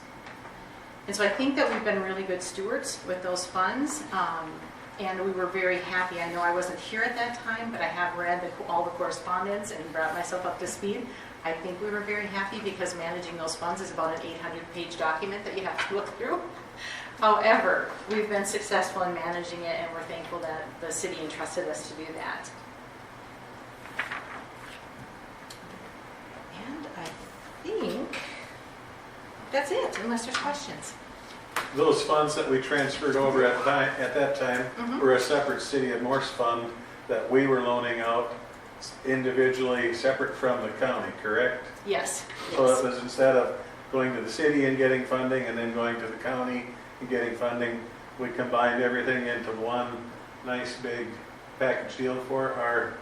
And so I think that we've been really good stewards with those funds, and we were very happy. I know I wasn't here at that time, but I have read all the correspondence and brought myself up to speed. I think we were very happy because managing those funds is about an 800-page document that you have to look through. However, we've been successful in managing it, and we're thankful that the city entrusted us to do that. And I think that's it, unless there's questions. Those funds that we transferred over at that time were a separate City of Morse fund that we were loaning out individually, separate from the county, correct? Yes. So it was instead of going to the city and getting funding and then going to the county and getting funding, we combined everything into one nice big package deal for our...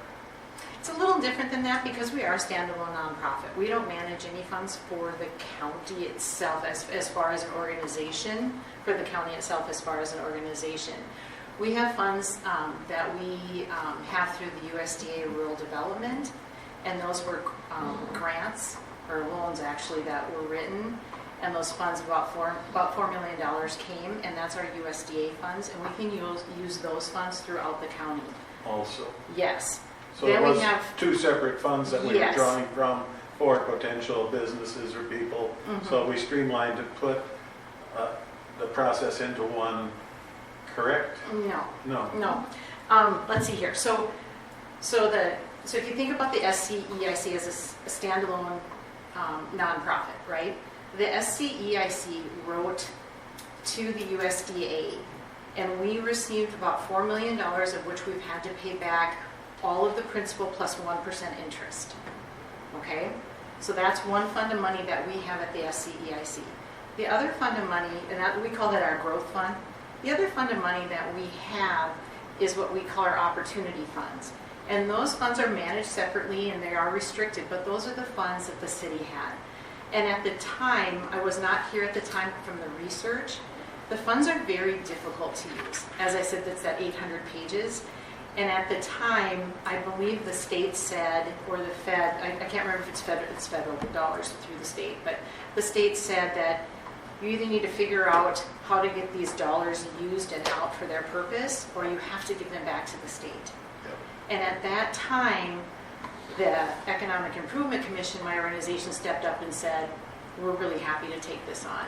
It's a little different than that because we are a standalone nonprofit. We don't manage any funds for the county itself as far as an organization, for the county itself as far as an organization. We have funds that we have through the USDA Rural Development, and those were grants, or loans actually, that were written. And those funds, about $4 million came, and that's our USDA funds, and we can use those funds throughout the county. Also. Yes. So then it was we have two separate funds that we Yes. were drawing from for potential businesses or people. So we streamlined to put the process into one, correct? No. No. No. Let's see here. So So if you think about the SCEIC as a standalone nonprofit, right? The SCEIC wrote to the USDA, and we received about $4 million, of which we've had to pay back all of the principal plus 1% interest. Okay? So that's one fund of money that we have at the SCEIC. The other fund of money, and we call that our growth fund. The other fund of money that we have is what we call our opportunity funds. And those funds are managed separately and they are restricted, but those are the funds that the city had. And at the time, I was not here at the time from the research, the funds are very difficult to use. As I said, that's that 800 pages. And at the time, I believe the state said, or the Fed, I can't remember if it's federal dollars through the state, but the state said that you either need to figure out how to get these dollars used and out for their purpose, or you have to give them back to the state. Yep. And at that time, the Economic Improvement Commission, my organization, stepped up and said, we're really happy to take this on.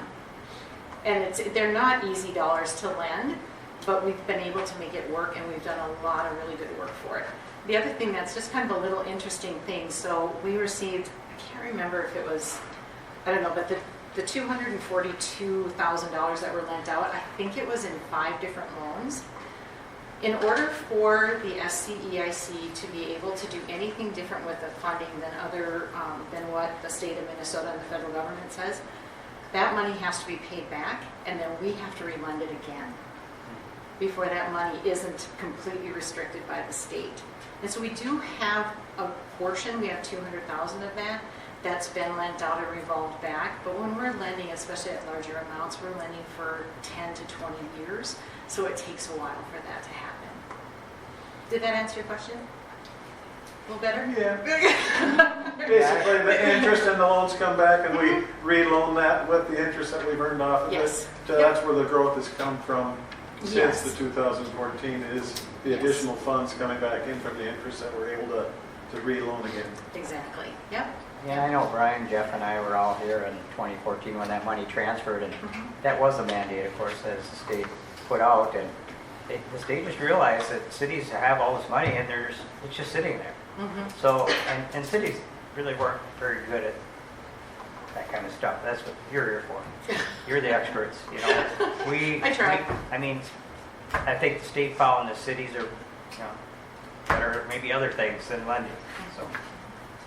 And they're not easy dollars to lend, but we've been able to make it work, and we've done a lot of really good work for it. The other thing that's just kind of a little interesting thing, so we received, I can't remember if it was, I don't know, but the $242,000 that were lent out, I think it was in 5 different loans. In order for the SCEIC to be able to do anything different with the funding than what the state of Minnesota and the federal government says, that money has to be paid back, and then we have to refund it again before that money isn't completely restricted by the state. And so we do have a portion, we have 200,000 of that, that's been lent out or revolved back. But when we're lending, especially at larger amounts, we're lending for 10 to 20 years. So it takes a while for that to happen. Did that answer your question? A little better? Yeah. Basically, the interest and the loans come back and we reloan that with the interest that we've earned off of Yes. it. So that's where the growth has come from since Yes. the 2014 is the Yes. additional funds coming back in from the interest that we're able to reloan again. Exactly. Yep. Yeah, I know Brian, Jeff, and I were all here in 2014 when that money transferred, and that was a mandate, of course, as the state put out, and the state just realized that cities have all this money, and it's just sitting there. So, and cities really weren't very good at that kind of stuff. That's what you're here for. You're the experts, you know. I try. I think the state found the cities are, better at maybe other things than lending. So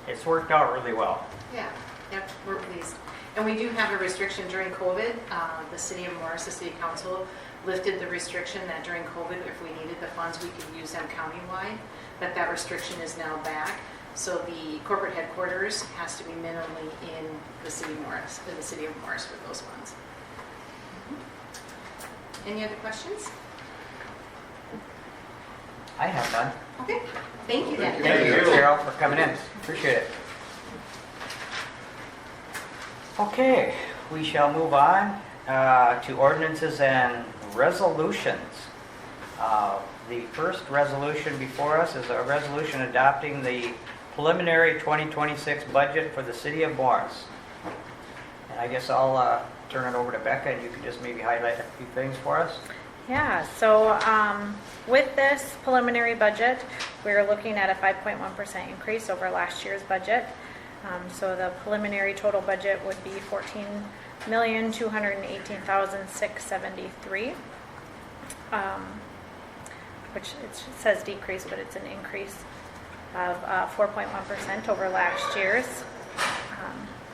it's worked out really well. Yeah. Yep. We're pleased. And we do have a restriction during COVID. The City of Morris, the City Council, lifted the restriction that during COVID, if we needed the funds, we could use them countywide. But that restriction is now back. So the corporate headquarters has to be minimally in the City of Morris, for those funds. Any other questions? I have none. Okay. Thank you then. Thank you, Carol, for coming in. Appreciate it. Okay, we shall move on to ordinances and resolutions. The first resolution before us is a resolution adopting the preliminary 2026 budget for the city of Morris. And I guess I'll turn it over to Becca, and you can just maybe highlight a few things for us. Yeah, so with this preliminary budget, we're looking at a 5.1% increase over last year's budget. So the preliminary total budget would be $14,218,673, which it says decrease, but it's an increase of 4.1% over last year's.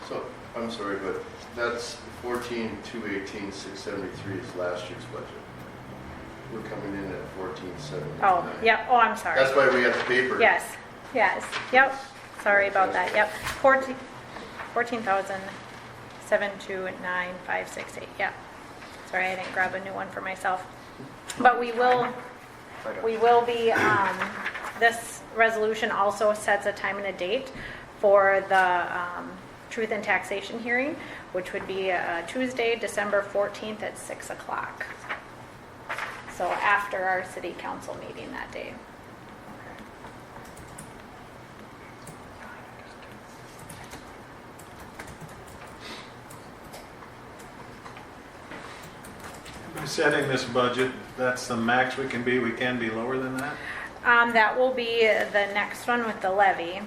So, I'm sorry, but that's 14,218,673 is last year's budget. We're coming in at 14,799. Oh, yep. Oh, I'm sorry. That's why we got the paper. Yes. Yep. Sorry about that. Yep. 14,729,568. Yep. Sorry, I didn't grab a new one for myself. But we will be, this resolution also sets a time and a date for the Truth and Taxation hearing, which would be Tuesday, December 14th at 6 o'clock. So after our city council meeting that day. By setting this budget, that's the max we can be. We can be lower than that? That will be the next one with the levy.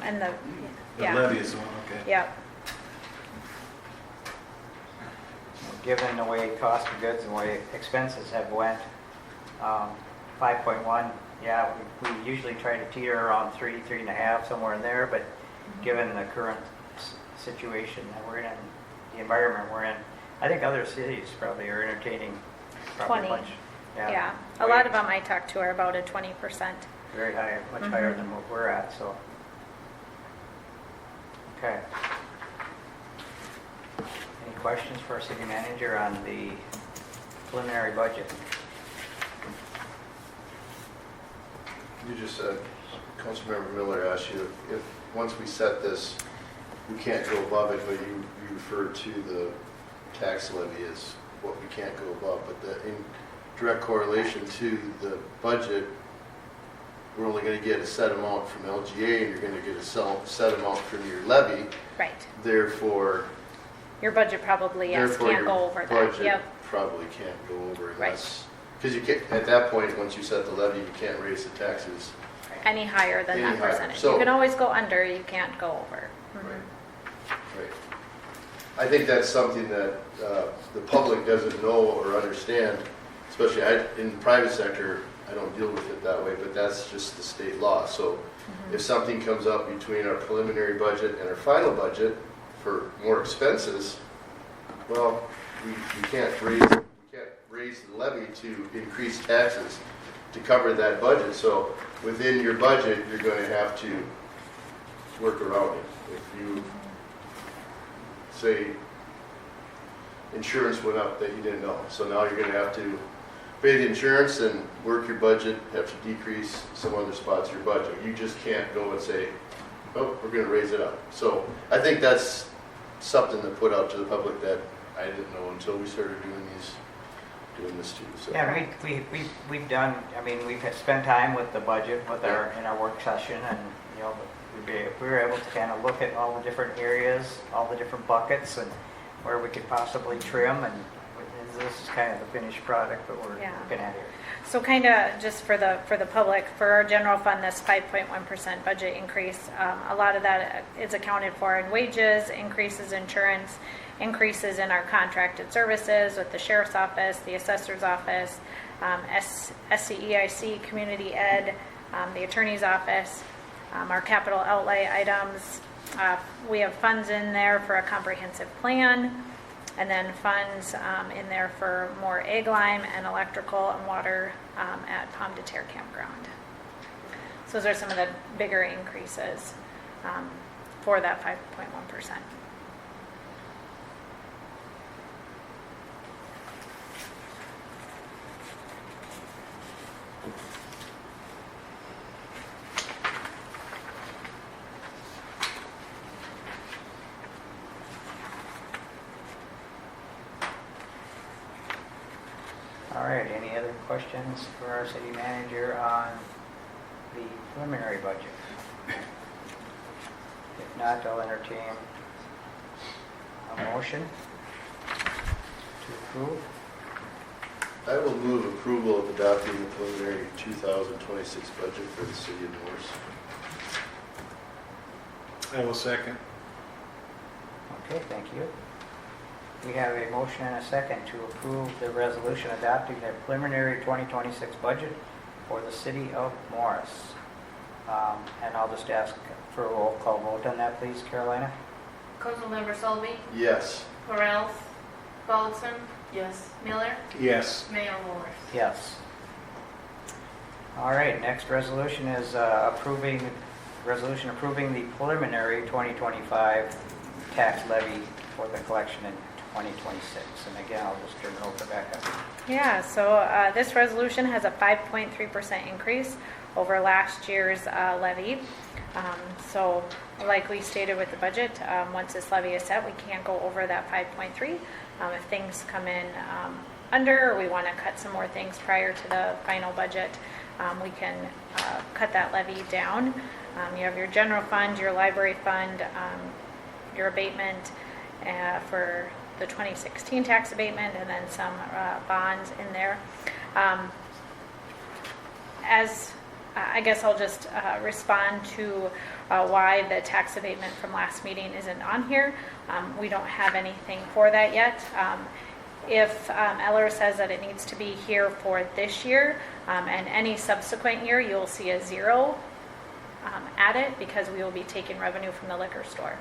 And the, The yeah. levy is the one, okay. Yep. Given the way cost of goods and the way expenses have went, 5.1, yeah, we usually try to teeter around 3.5, somewhere in there, but given the current situation that we're in, the environment we're in, I think other cities probably are entertaining probably 20. much. Yeah. A lot of them I talked to are about a 20%. Very high, much higher than what we're at, so. Okay. Any questions for our city manager on the preliminary budget? You just said, Councilmember Miller asked you if, once we set this, we can't go above it, but you referred to the tax levy as what we can't go above, but in direct correlation to the budget, we're only going to get a set amount from LGA, and you're going to get a set amount from your levy. Right. Therefore, Your budget probably, yes, therefore can't your go over that. budget Yep. probably can't go over Right. unless, because you can't, at that point, once you set the levy, you can't raise the taxes. Any higher than Any that higher. percentage. So- You can always go under, you can't go over. Mhm. Right. I think that's something that the public doesn't know or understand, especially in the private sector. I don't deal with it that way, but that's just the state law. So if something comes up between our preliminary budget and our final budget for more expenses, well, we can't raise the levy to increase taxes to cover that budget. So within your budget, you're going to have to work around it. If you say insurance went up that you didn't know, so now you're going to have to pay the insurance and work your budget, have to decrease some other spots of your budget. You just can't go and say, oh, we're going to raise it up. So I think that's something to put out to the public that I didn't know until we started doing this too. So. Yeah, we've done, I mean, we've spent time with the budget in our work session, and, you know, we were able to kind of look at all the different areas, all the different buckets, and where we could possibly trim, and this is kind of the finished product that we're looking at here. So kind of just for the public, for our general fund, this 5.1% budget increase, a lot of that is accounted for in wages, increases insurance, increases in our contracted services with the sheriff's office, the assessor's office, SCEIC, community ed, the attorney's office, our capital outlay items. We have funds in there for a comprehensive plan, and then funds in there for more egg lime and electrical and water at Pomme de Terre Campground. So those are some of the bigger increases for that 5.1%. All right, any other questions for our city manager on the preliminary budget? If not, I'll entertain a motion to approve. I will move approval of adopting the preliminary 2026 budget for the city of Morris. I will second. Okay, thank you. We have a motion and a second to approve the resolution adopting the preliminary 2026 budget for the city of Morris. And I'll just ask for a roll call vote on that, please, Carolina. Councilmember Solby, Yes. Corrales, Paulson. Yes. Miller, Yes. Mayor Moore. Yes. All right, next resolution is resolution approving the preliminary 2025 tax levy for the collection in 2026. And again, I'll just turn it over to Becca. Yeah, so this resolution has a 5.3% increase over last year's levy. So like we stated with the budget, once this levy is set, we can't go over that 5.3. If things come in under, or we want to cut some more things prior to the final budget, we can cut that levy down. You have your general fund, your library fund, your abatement for the 2016 tax abatement, and then some bonds in there. as, I guess I'll just respond to why the tax abatement from last meeting isn't on here. We don't have anything for that yet. If Eller says that it needs to be here for this year, and any subsequent year, you'll see a 0 at it because we will be taking revenue from the liquor store.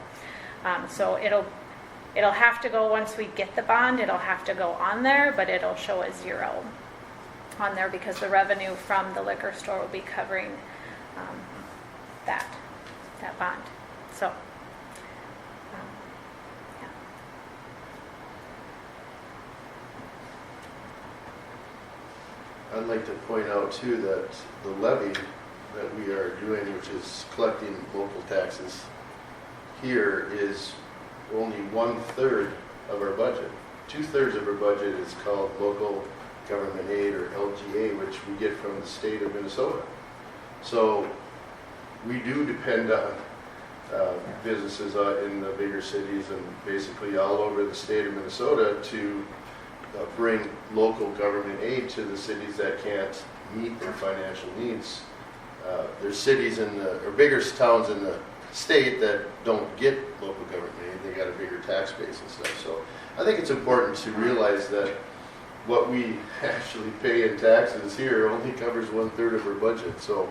So it'll have to go, once we get the bond, it'll have to go on there, but it'll show a 0 on there because the revenue from the liquor store will be covering that bond. So, I'd like to point out too that the levy that we are doing, which is collecting local taxes here, is only 1/3 of our budget. 2/3 of our budget is called local government aid, or LGA, which we get from the state of Minnesota. So we do depend on businesses in the bigger cities and basically all over the state of Minnesota to bring local government aid to the cities that can't meet their financial needs. There's cities or bigger towns in the state that don't get local government aid. They got a bigger tax base and stuff. So I think it's important to realize that what we actually pay in taxes here only covers 1/3 of our budget. So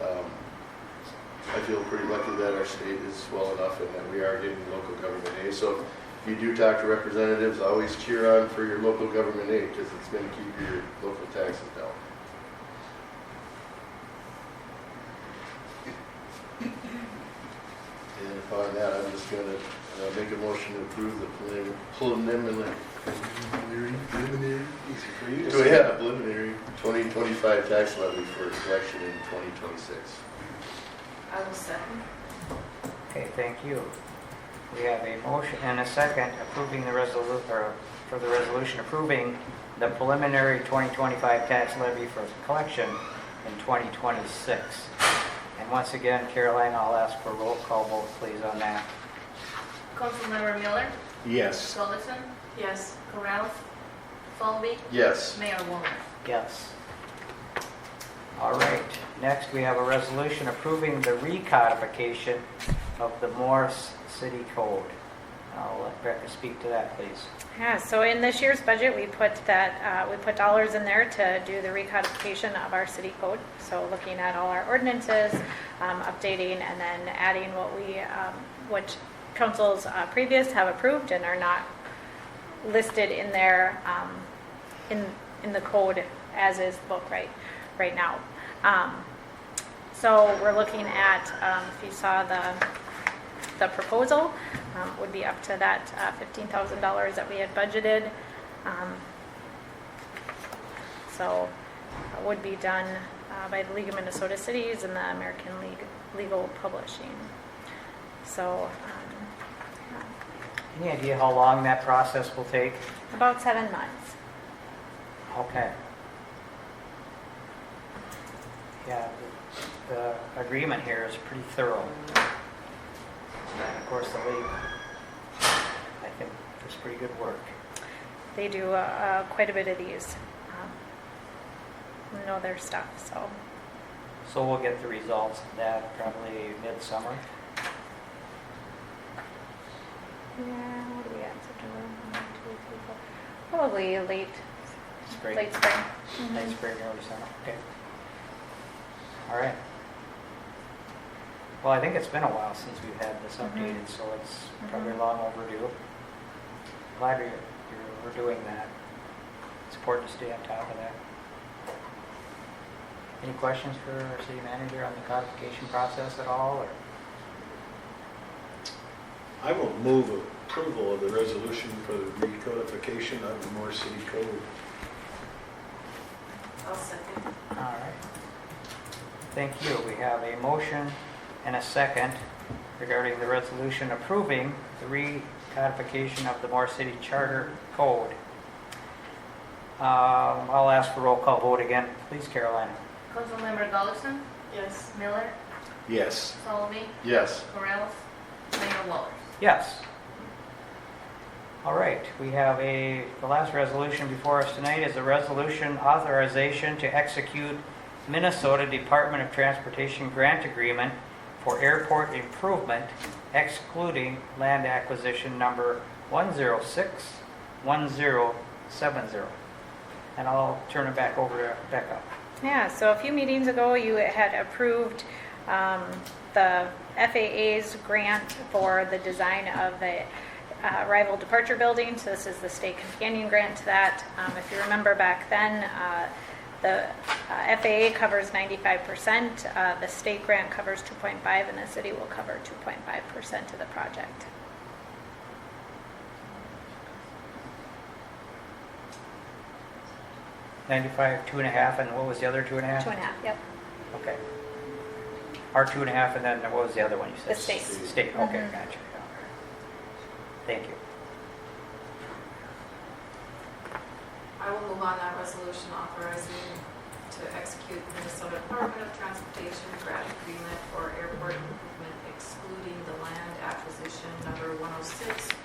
I feel pretty lucky that our state is well enough and that we are getting local government aid. So if you do talk to representatives, always cheer on for your local government aid because it's going to keep your local taxes down. And upon that, I'm just going to make a motion to approve the preliminary 2025 tax levy for collection in 2026. I will second. Okay, thank you. We have a motion and a second approving the resolution approving the preliminary 2025 tax levy for collection in 2026. And once again, Caroline, I'll ask for a roll call vote, please, on that. Councilmember Miller, Yes. Golison, Yes. Corrales, Falvey, Yes. Mayor Wolf. Yes. All right, next we have a resolution approving the recodification of the Morris City Code. I'll let Becca speak to that, please. Yeah, so in this year's budget, we put dollars in there to do the recodification of our city code. So looking at all our ordinances, updating, and then adding what councils previous have approved and are not listed in there in the code as is the book right now. So we're looking at, if you saw the proposal, would be up to that $15,000 that we had budgeted. So it would be done by the League of Minnesota Cities and the American League Legal Publishing. So Any idea how long that process will take? about 7 months. Okay. Yeah, the agreement here is pretty thorough. And of course, the league, I think, does pretty good work. They do quite a bit of these. Know their stuff, so. So we'll get the results of that probably midsummer. Yeah, what do we at? September? 1, 2, 3, 4. Probably late Spring. spring. Late spring, early summer. Okay. All right. Well, I think it's been a while since we've had this updated, so it's probably long overdue. Glad we're doing that. It's important to stay on top of that. Any questions for our city manager on the codification process at all? Or? I will move approval of the resolution for the recodification of the Morris City Code. I'll second. All right. Thank you. We have a motion and a second regarding the resolution approving the recodification of the Morris City Charter Code. I'll ask for roll call vote again. Please, Caroline. Councilmember Golison, Yes. Miller, Yes. Falvey, Yes. Corrales, Mayor Wolf. Yes. All right, we have the last resolution before us tonight is a resolution authorization to execute Minnesota Department of Transportation grant agreement for airport improvement excluding land acquisition number 1061070. And I'll turn it back over to Becca. Yeah, so a few meetings ago, you had approved the FAA's grant for the design of the arrival departure building. So this is the state companion grant to that. If you remember back then, the FAA covers 95%, the state grant covers 2.5%, and the city will cover 2.5% of the project. $95, 2.5, and what was the other 2.5? 2.5, yep. Okay. Our 2.5, and then what was the other one you said? The state. State, okay, gotcha. Thank you. I will move on that resolution authorizing to execute the Minnesota Department of Transportation grant agreement for airport improvement excluding the land acquisition number 1061070.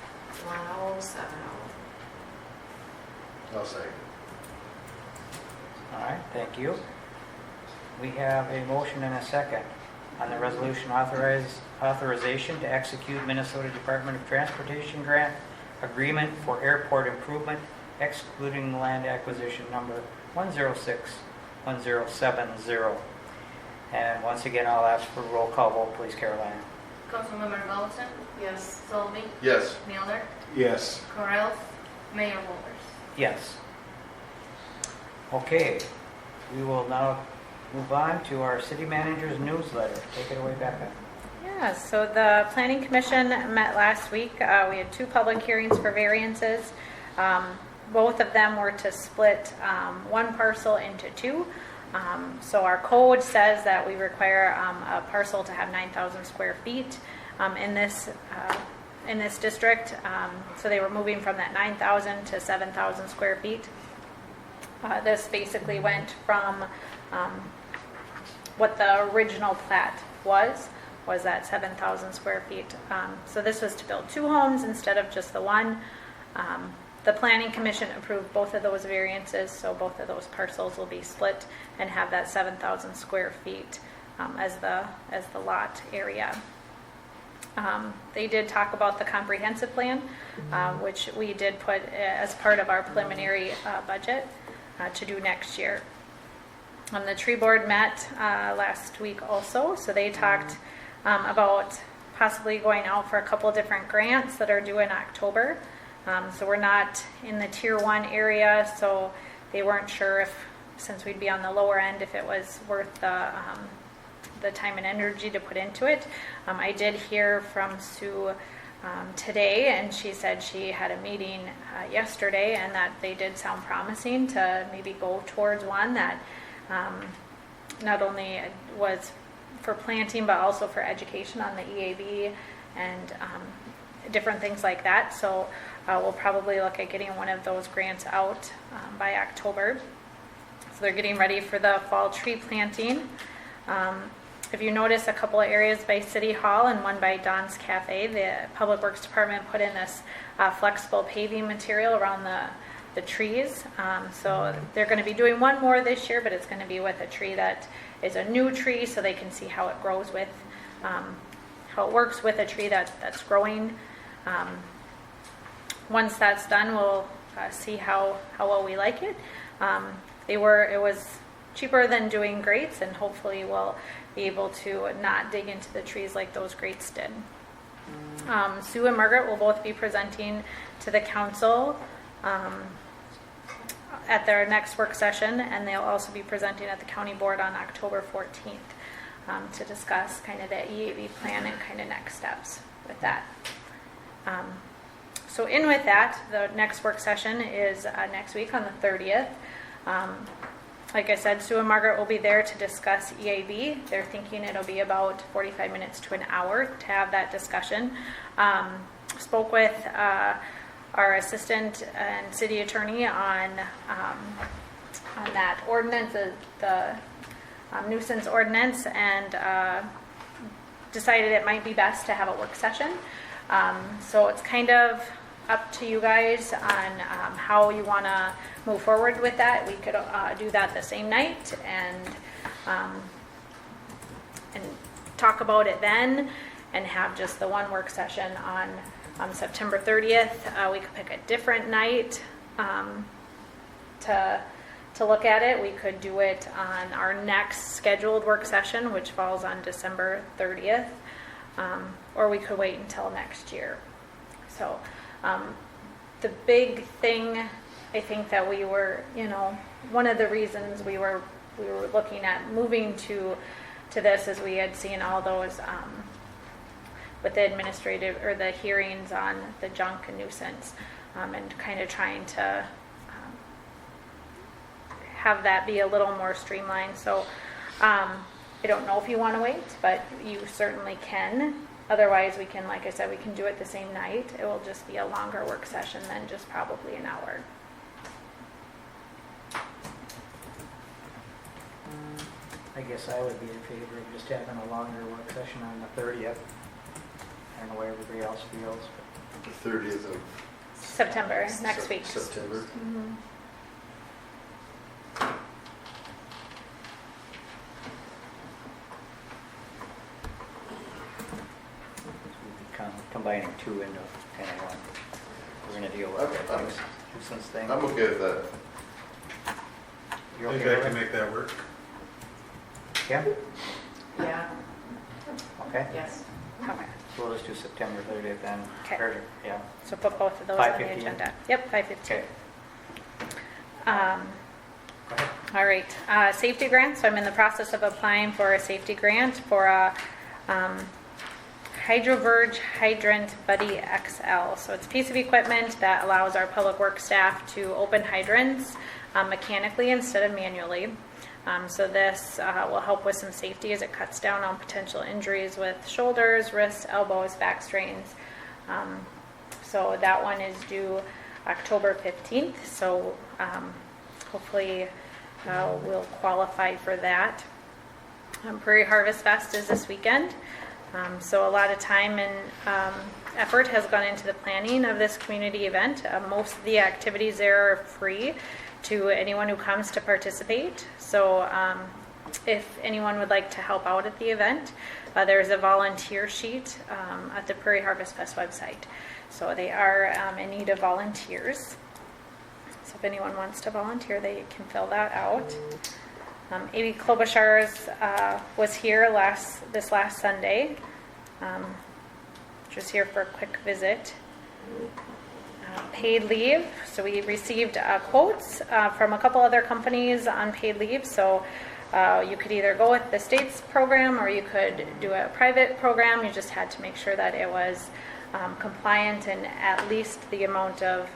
I'll second. All right, thank you. We have a motion and a second on the resolution authorization to execute Minnesota Department of Transportation grant agreement for airport improvement excluding land acquisition number 1061070. And once again, I'll ask for a roll call vote, please, Caroline. Councilmember Golson, Yes. Solby, Yes. Miller, Yes. Corrales, Mayor Wolters. Yes. Okay, we will now move on to our city manager's newsletter. Take it away, Becca. Yeah, so the Planning Commission met last week. We had 2 public hearings for variances. Both of them were to split one parcel into 2. So our code says that we require a parcel to have 9,000 square feet in this district. So they were moving from that 9,000 to 7,000 square feet. This basically went from what the original plat was that 7,000 square feet. So this was to build 2 homes instead of just the one. The Planning Commission approved both of those variances, so both of those parcels will be split and have that 7,000 square feet as the lot area. They did talk about the comprehensive plan, which we did put as part of our preliminary budget to do next year. The tree board met last week also, so they talked about possibly going out for a couple of different grants that are due in October. So we're not in the tier 1 area, so they weren't sure if, since we'd be on the lower end, if it was worth the time and energy to put into it. I did hear from Sue today, and she said she had a meeting yesterday and that they did sound promising to maybe go towards one that not only was for planting but also for education on the EAB and different things like that. So we'll probably look at getting one of those grants out by October. So they're getting ready for the fall tree planting. If you notice, a couple of areas by City Hall and one by Don's Cafe, the Public Works Department put in this flexible paving material around the trees. So they're going to be doing one more this year, but it's going to be with a tree that is a new tree, so they can see how it grows with, how it works with a tree that's growing. Once that's done, we'll see how well we like it. It was cheaper than doing grates, and hopefully we'll be able to not dig into the trees like those grates did. Sue and Margaret will both be presenting to the council at their next work session, and they'll also be presenting at the county board on October 14th to discuss kind of the EAB plan and kind of next steps with that. So in with that, the next work session is next week on the 30th. Like I said, Sue and Margaret will be there to discuss EAB. They're thinking it'll be about 45 minutes to an hour to have that discussion. Spoke with our assistant and city attorney on that ordinance, the nuisance ordinance, and decided it might be best to have a work session. So it's kind of up to you guys on how you want to move forward with that. We could do that the same night, and and talk about it then, and have just the one work session on September 30th. We could pick a different night to look at it. We could do it on our next scheduled work session, which falls on December 30th, or we could wait until next year. So the big thing, I think that we were, one of the reasons we were looking at moving to this is we had seen all those with the administrative or the hearings on the junk and nuisance, and kind of trying to have that be a little more streamlined. So I don't know if you want to wait, but you certainly can. Otherwise, we can, like I said, we can do it the same night. It will just be a longer work session than just probably an hour. I guess I would be in favor of just having a longer work session on the 30th. I don't know where everybody else feels. The 30th of September, next week. September. Mhm. Combining two into kind of one. We're going to deal with Okay. the nuisance thing. I'm okay with that. You're I okay think I with can it? make that work. Yeah? Yeah, Okay. yes. Okay. So we'll just do September 30th then. Okay. Or, yeah. So put both of those on the 5:15. agenda. Yep, 5:15. Okay. Um, Go ahead. All right, safety grant. So I'm in the process of applying for a safety grant for a HydroVerge Hydrant Buddy XL. So it's a piece of equipment that allows our public works staff to open hydrants mechanically instead of manually. So this will help with some safety as it cuts down on potential injuries with shoulders, wrists, elbows, back strains. So that one is due October 15th. So hopefully we'll qualify for that. Prairie Harvest Fest is this weekend. So a lot of time and effort has gone into the planning of this community event. Most of the activities there are free to anyone who comes to participate. So if anyone would like to help out at the event, there's a volunteer sheet at the Prairie Harvest Fest website. So they are in need of volunteers. So if anyone wants to volunteer, they can fill that out. Amy Klobuchar's was here this last Sunday. She was here for a quick visit. Paid leave. So we received quotes from a couple other companies on paid leave. So you could either go with the state's program or you could do a private program. You just had to make sure that it was compliant and at least the amount of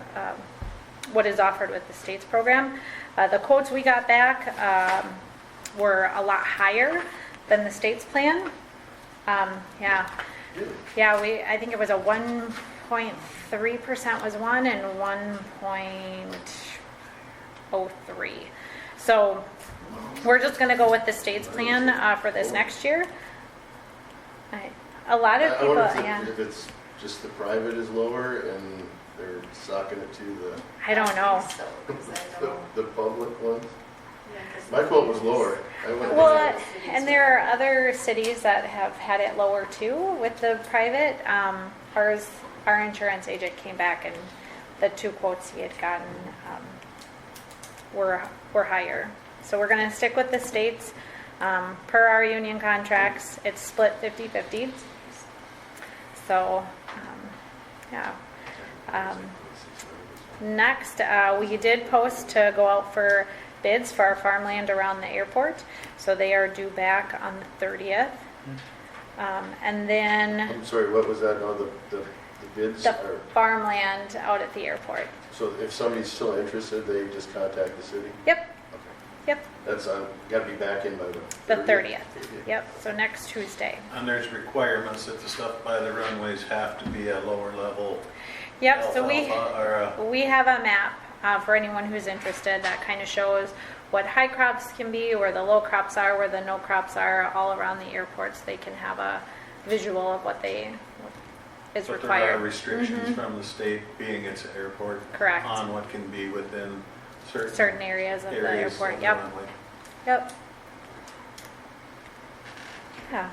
what is offered with the state's program. The quotes we got back were a lot higher than the state's plan. Yeah, I think it was a 1.3% was one and 1.03. So we're just going to go with the state's plan for this next year. A lot of I people, wonder yeah. if it's just the private is lower and they're socking it to I don't know. So, 'cause I know. the public ones. Yeah, 'cause My quote was lower. I went Well, and there are other cities that have had it lower too with the private. Our insurance agent came back and the two quotes he had gotten were higher. So we're going to stick with the states. Per our union contracts, it's split 50-50. So, yeah. Next, we did post to go out for bids for our farmland around the airport. So they are due back on the 30th. And then I'm sorry, what was that? No, the bids? the are- farmland out at the airport. So if somebody's still interested, they just contact the city? Yep, Okay. yep, That's got to be back in by the the 30th. Yep, so next Tuesday. And there's requirements that the stuff by the runways have to be a lower level. Yep, so we Or we have a map for anyone who's interested that kind of shows what high crops can be, where the low crops are, where the no crops are, all around the airports. They can have a visual of what is but there are required. restrictions from the state, being it's an airport. Correct. On what can be within certain Certain areas of the areas airport. of the Yep, runway. yep. Yeah.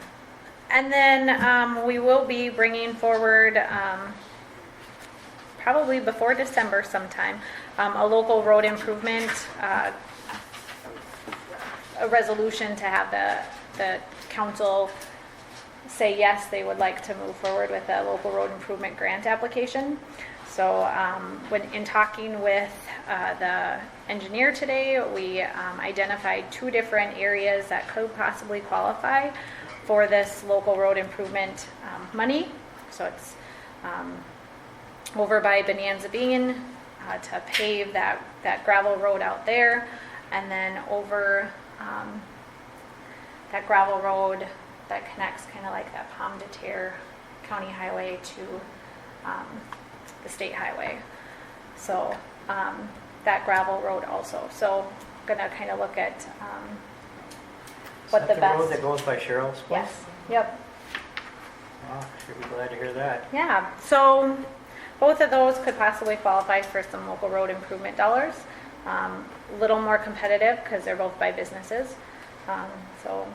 And then we will be bringing forward, probably before December sometime, a local road improvement, a resolution to have the council say yes, they would like to move forward with a local road improvement grant application. So when in talking with the engineer today, we identified 2 different areas that could possibly qualify for this local road improvement money. So it's over by Bonanza Bean to pave that gravel road out there, and then over that gravel road that connects kind of like that Pomme de Terre County Highway to the state highway. So that gravel road also. So gonna kind of look at what the best. road that goes by Cheryl's place? Yes. Yep. Wow, should be glad to hear that. Yeah. So both of those could possibly qualify for some local road improvement dollars. A little more competitive because they're both by businesses. So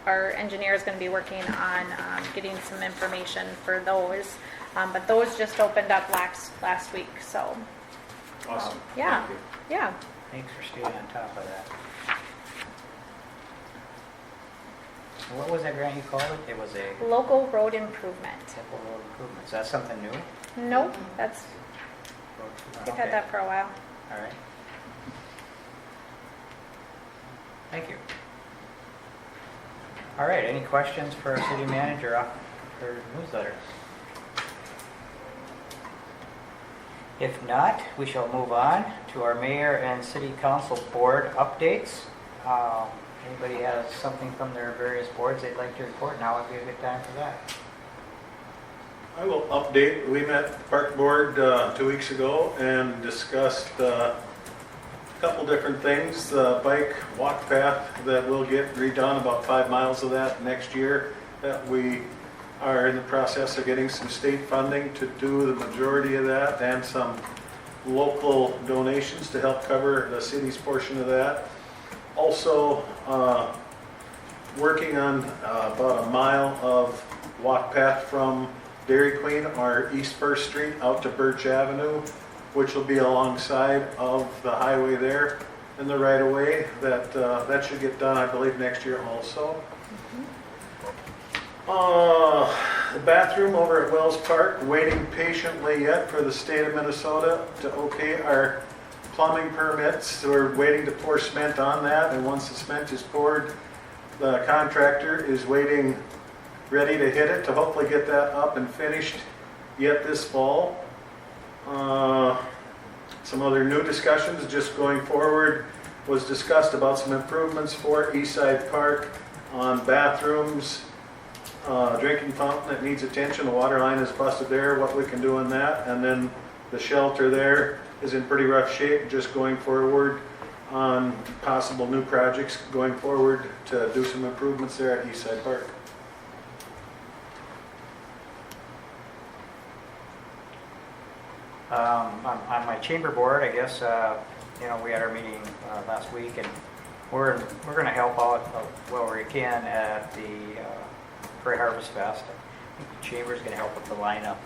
our engineer is going to be working on getting some information for those. But those just opened up last week. So Awesome. yeah. Thank you. Yeah. Thanks for staying on top of that. What was that grant you called it? It was a Local road improvement. local road improvement. Is that something new? Nope. That's we've had Okay. that for a while. All right. Thank you. All right, any questions for our city manager off her newsletter? If not, we shall move on to our mayor and city council board updates. Anybody has something from their various boards they'd like to report? Now would be a good time for that. I will update. We met the park board 2 weeks ago and discussed a couple different things. The bike walk path that will get redone, about 5 miles of that next year, that we are in the process of getting some state funding to do the majority of that, and some local donations to help cover the city's portion of that. Also, working on about a mile of walk path from Dairy Queen, our East First Street, out to Birch Avenue, which will be alongside of the highway there in the right of way. That should get done, I believe, next year also. The bathroom over at Wells Park, waiting patiently yet for the state of Minnesota to okay our plumbing permits. We're waiting to pour cement on that, and once the cement is poured, the contractor is waiting, ready to hit it, to hopefully get that up and finished yet this fall. Some other new discussions just going forward was discussed about some improvements for Eastside Park on bathrooms, drinking fountain that needs attention, the water line is busted there, what we can do on that, and then the shelter there is in pretty rough shape, just going forward on possible new projects going forward to do some improvements there at Eastside Park. On my chamber board, I guess, we had our meeting last week, and we're going to help out where we can at the Prairie Harvest Fest. I think the chamber is going to help with the lineup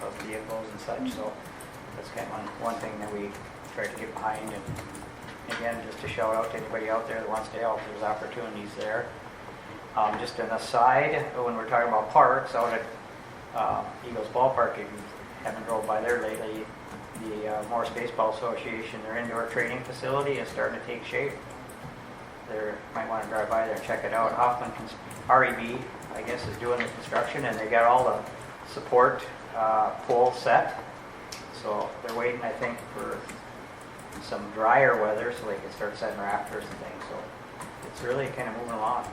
of vehicles and such, so that's kind of one thing that we try to get behind. And again, just to shout out to anybody out there that wants to help, there's opportunities there. Just an aside, when we're talking about parks, out at Eagles Ballpark, if you haven't drove by there lately, the Morris Baseball Association, their indoor training facility is starting to take shape. You might want to drive by there and check it out. Hoffman REB, I guess, is doing the construction, and they got all the support poles set. So they're waiting, I think, for some drier weather so they can start setting rafters and things. So it's really kind of moving along.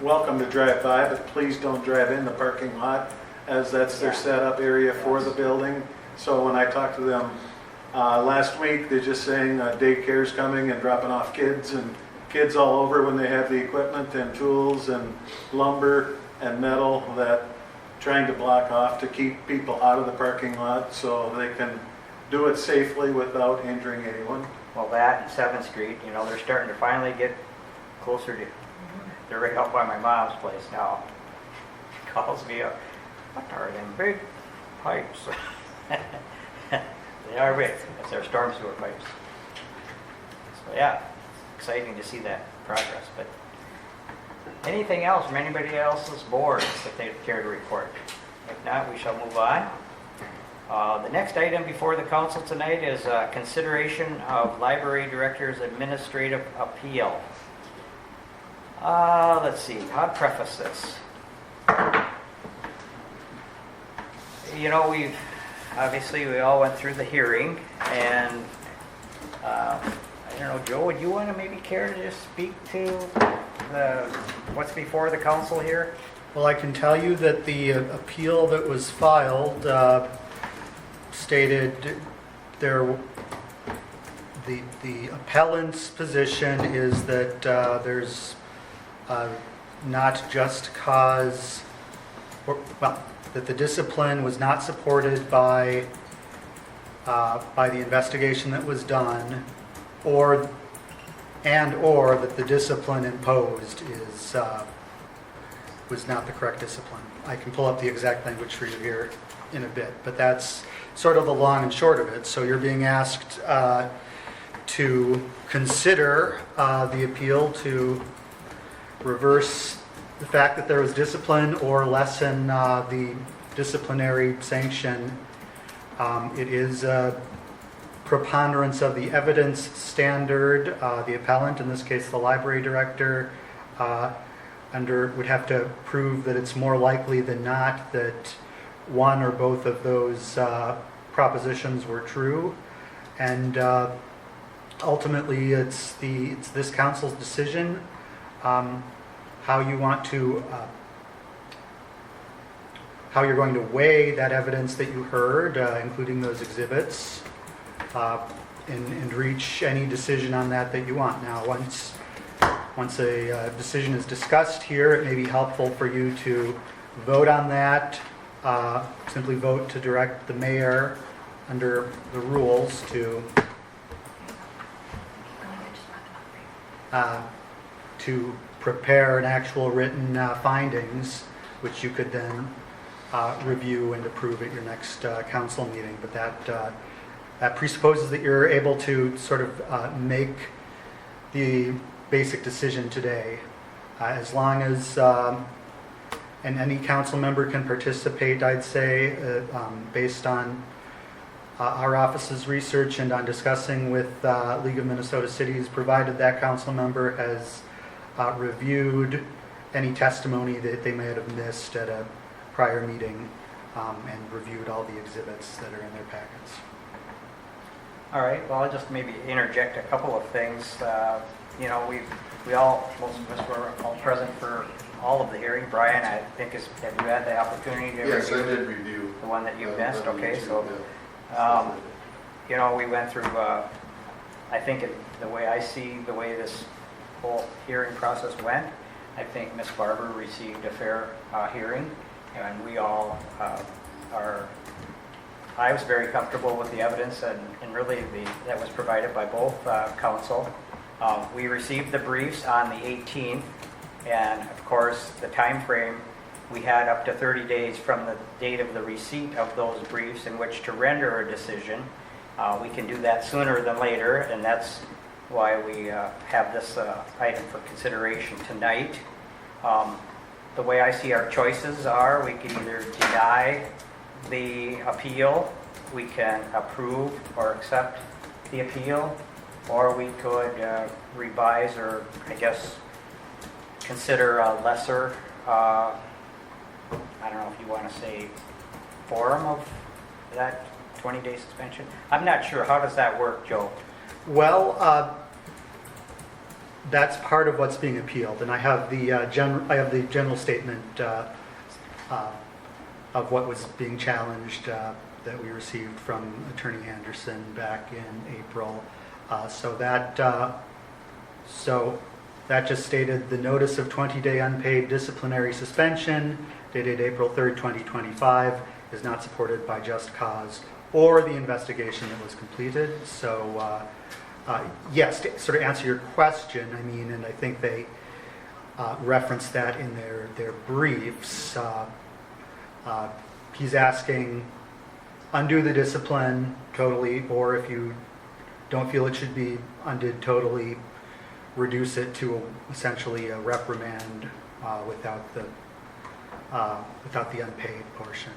Welcome to drive by, but please don't drive in the parking lot, as that's their setup area for the building. So when I talked to them last week, they're just saying daycare's coming and dropping off kids, and kids all over when they have the equipment and tools and lumber and metal, that trying to block off to keep people out of the parking lot so they can do it safely without injuring anyone. Well, that and 7th Street, they're starting to finally get closer to they're right out by my mom's place now. She calls me up, what are them big pipes? They are big, it's our storm sewer pipes. So yeah, exciting to see that progress, but anything else from anybody else's boards that they'd care to report? If not, we shall move on. The next item before the council tonight is consideration of library director's administrative appeal. Let's see, how to preface this. You know, we all went through the hearing, and I don't know, Joe, would you want to maybe care to just speak to what's before the council here? Well, I can tell you that the appeal that was filed stated the appellant's position is that there's not just cause, that the discipline was not supported by the investigation that was done, or that the discipline imposed was not the correct discipline. I can pull up the exact language for you here in a bit, but that's sort of the long and short of it. So you're being asked to consider the appeal to reverse the fact that there was discipline or lessen the disciplinary sanction. It is a preponderance of the evidence standard. The appellant, in this case the library director, would have to prove that it's more likely than not that one or both of those propositions were true, and ultimately it's this council's decision how you're going to weigh that evidence that you heard, including those exhibits, and reach any decision on that you want. Now, once a decision is discussed here, it may be helpful for you to vote on that. Simply vote to direct the mayor under the rules to prepare an actual written findings, which you could then review and approve at your next council meeting. But that presupposes that you're able to sort of make the basic decision today. As long as and any council member can participate, I'd say, based on our office's research and on discussing with League of Minnesota Cities, provided that council member has reviewed any testimony that they may have missed at a prior meeting, and reviewed all the exhibits that are in their packets. All right, well, I'll just maybe interject a couple of things. You know, most of us were all present for all of the hearing. Brian, I think, have you had the opportunity to Yes, I review did review. the one that you missed? Okay, YouTube, so, yeah. you know, we went through, I think the way I see the way this whole hearing process went, I think Ms. Barber received a fair hearing, and we all I was very comfortable with the evidence and really that was provided by both council. We received the briefs on the 18th, and of course the time frame, we had up to 30 days from the date of the receipt of those briefs in which to render a decision. We can do that sooner than later, and that's why we have this item for consideration tonight. The way I see our choices are, we can either deny the appeal, we can approve or accept the appeal, or we could revise or, I guess, consider a lesser, I don't know if you want to say, form of that 20-day suspension. I'm not sure. How does that work, Joe? Well, that's part of what's being appealed, and I have the general statement of what was being challenged that we received from Attorney Anderson back in April. So that just stated the notice of 20-day unpaid disciplinary suspension dated April 3rd, 2025 is not supported by just cause or the investigation that was completed. So yes, to sort of answer your question, I mean, and I think reference that in their briefs. He's asking undo the discipline totally, or if you don't feel it should be undid totally, reduce it to essentially a reprimand without the unpaid portion.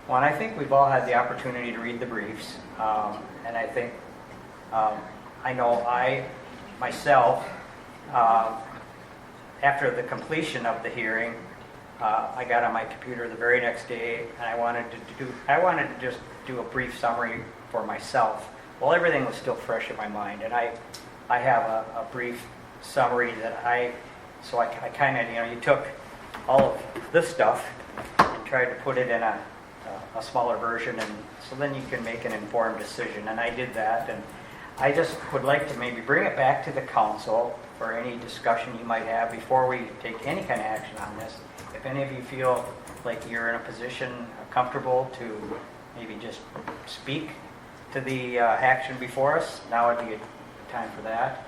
Well, and I think we've all had the opportunity to read the briefs, and I think, I know I, myself, after the completion of the hearing, I got on my computer the very next day, and I wanted to just do a brief summary for myself. Well, everything was still fresh in my mind, and I have a brief summary that I kind of, you took all of this stuff and tried to put it in a smaller version, and so then you can make an informed decision, and I did that, and I just would like to maybe bring it back to the council for any discussion you might have before we take any kind of action on this. If any of you feel like you're in a position comfortable to maybe just speak to the action before us, now would be a time for that.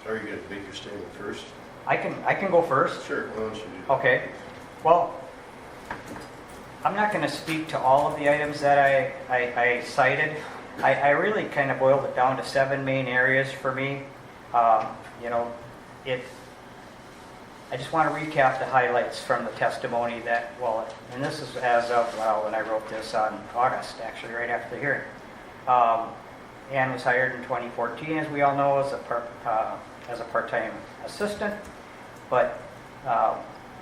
Are you going to make your statement first? I can go first. Sure, why don't you do that? Okay. Well, I'm not going to speak to all of the items that I cited. I really kind of boiled it down to 7 main areas for me. I just want to recap the highlights from the testimony that, and this is as of, when I wrote this on August, actually, right after the hearing. Ann was hired in 2014, as we all know, as a part-time assistant,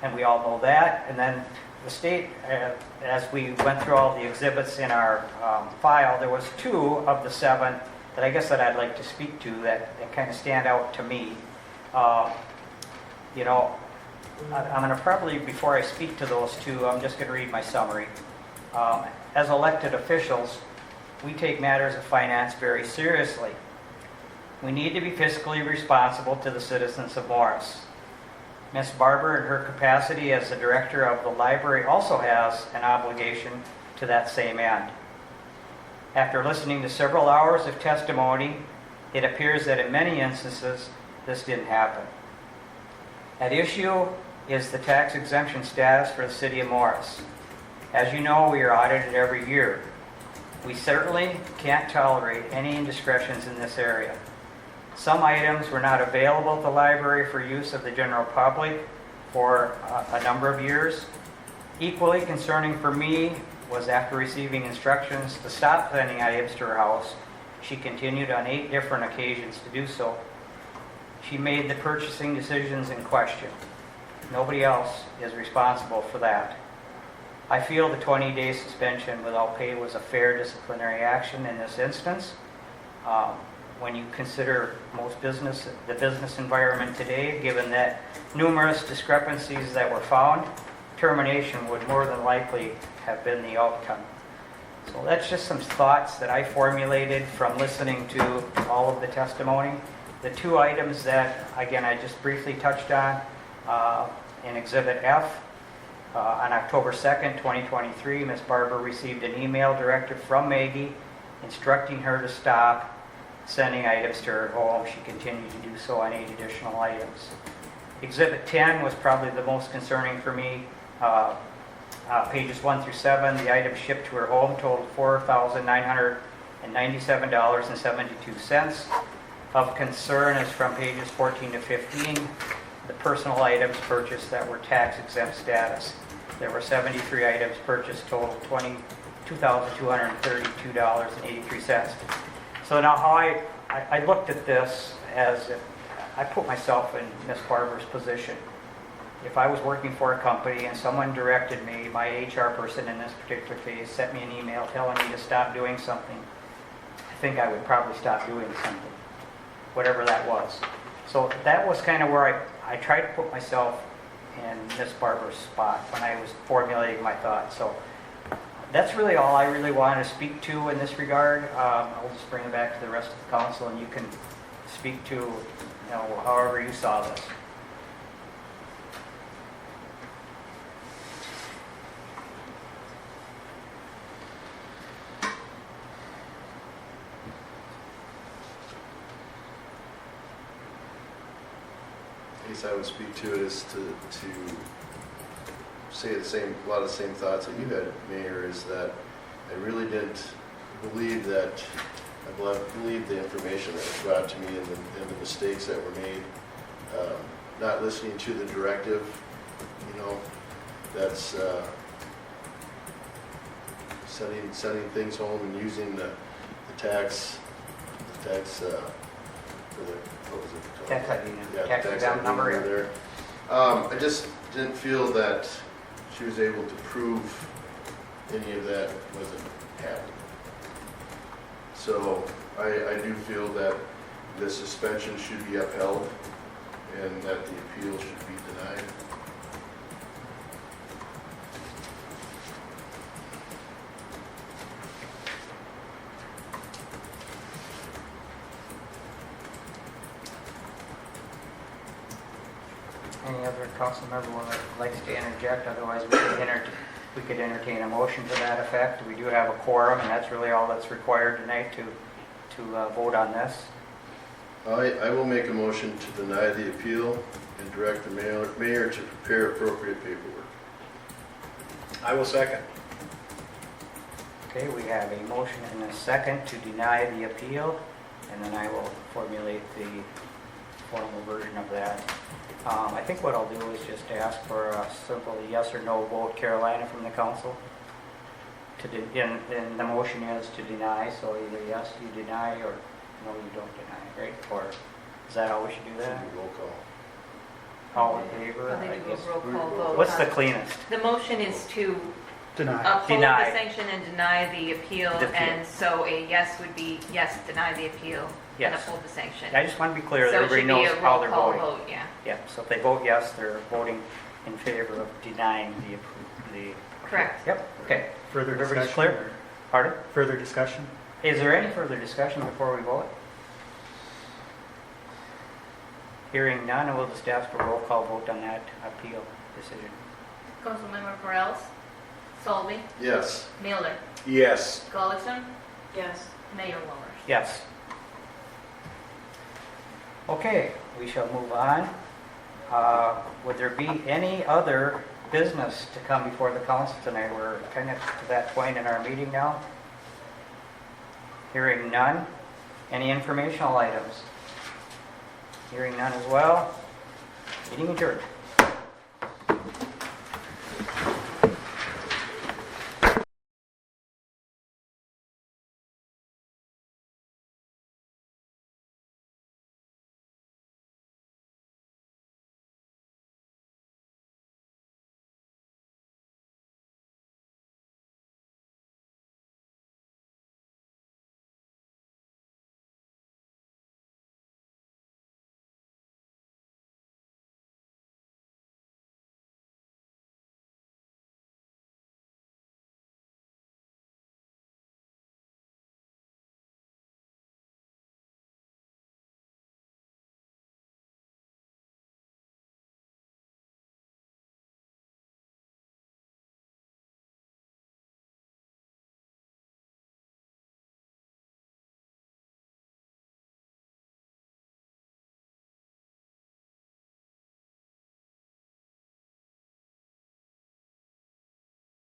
and we all know that. And then the state, as we went through all the exhibits in our file, there was 2 of the 7 that I guess that I'd like to speak to that kind of stand out to me. I'm going to probably, before I speak to those 2, I'm just going to read my summary. As elected officials, we take matters of finance very seriously. We need to be fiscally responsible to the citizens of Morris. Ms. Barber, in her capacity as the director of the library, also has an obligation to that same end. After listening to several hours of testimony, it appears that in many instances, this didn't happen. At issue is the tax exemption status for the city of Morris. As you know, we are audited every year. We certainly can't tolerate any indiscretions in this area. Some items were not available at the library for use of the general public for a number of years. Equally concerning for me was after receiving instructions to stop sending items to her house, she continued on 8 different occasions to do so. She made the purchasing decisions in question. Nobody else is responsible for that. I feel the 20-day suspension without pay was a fair disciplinary action in this instance. When you consider the business environment today, given that numerous discrepancies that were found, termination would more than likely have been the outcome. So that's just some thoughts that I formulated from listening to all of the testimony. The 2 items that, again, I just briefly touched on in Exhibit F, on October 2nd, 2023, Ms. Barber received an email directive from Maggie instructing her to stop sending items to her home. She continued to do so on 8 additional items. Exhibit 10 was probably the most concerning for me. Pages 1 through 7, the items shipped to her home totaled $4,997.72. Of concern is from pages 14 to 15, the personal items purchased that were tax exempt status. There were 73 items purchased, total $22,232.83. So now how I looked at this as if I put myself in Ms. Barber's position. If I was working for a company and someone directed me, my HR person in this particular case, sent me an email telling me to stop doing something, I think I would probably stop doing something, whatever that was. So that was kind of where I tried to put myself in Ms. Barber's spot when I was formulating my thoughts. So that's really all I really wanted to speak to in this regard. I'll just bring it back to the rest of the council, and you can speak to, however you saw this. guess I would speak to it is to say a lot of the same thoughts that you had, Mayor, is that I really didn't believe that, I believe the information that was brought to me and the mistakes that were made. Not listening to the directive, that's sending things home and using the tax for the, what was it called? Tax ID, Yeah, tax exempt number, yeah. there. I just didn't feel that she was able to prove any of that wasn't happening. So I do feel that the suspension should be upheld and that the appeal should be denied. Any other council member would like to interject? Otherwise, we could entertain a motion to that effect. We do have a quorum, and that's really all that's required tonight to vote on this. I will make a motion to deny the appeal and direct the mayor to prepare appropriate paperwork. I will second. Okay, we have a motion and a second to deny the appeal, and then I will formulate the formal version of that. I think what I'll do is just ask for a simple yes or no vote, Carolina, from the council. And the motion is to deny, so either yes, you deny, or no, you don't deny, right? Or is that how we should do that? Should be roll call. All in favor? Well, they I do a guess. roll call vote. What's the cleanest? The motion is to Deny. uphold Deny. the sanction and deny the appeal, The appeal. and so a yes would be yes, deny the appeal, and Yes. uphold the sanction. I just want to be clear that So it everybody should be knows a how roll they're call voting. vote, yeah. Yeah, so if they vote yes, they're voting in favor of denying the. Correct. Yep, okay. Further Everybody's discussion? clear? Pardon? Further discussion? Is there any further discussion before we vote? Hearing none, I will just ask for a roll call vote on that appeal decision. Councilmember Perez, Solby, Yes. Miller, Yes. Gullikson, Yes. Mayor Lowers. Yes. Okay, we shall move on. Would there be any other business to come before the council tonight? We're kind of to that point in our meeting now. Hearing none. Any informational items? Hearing none as well. Meeting adjourned.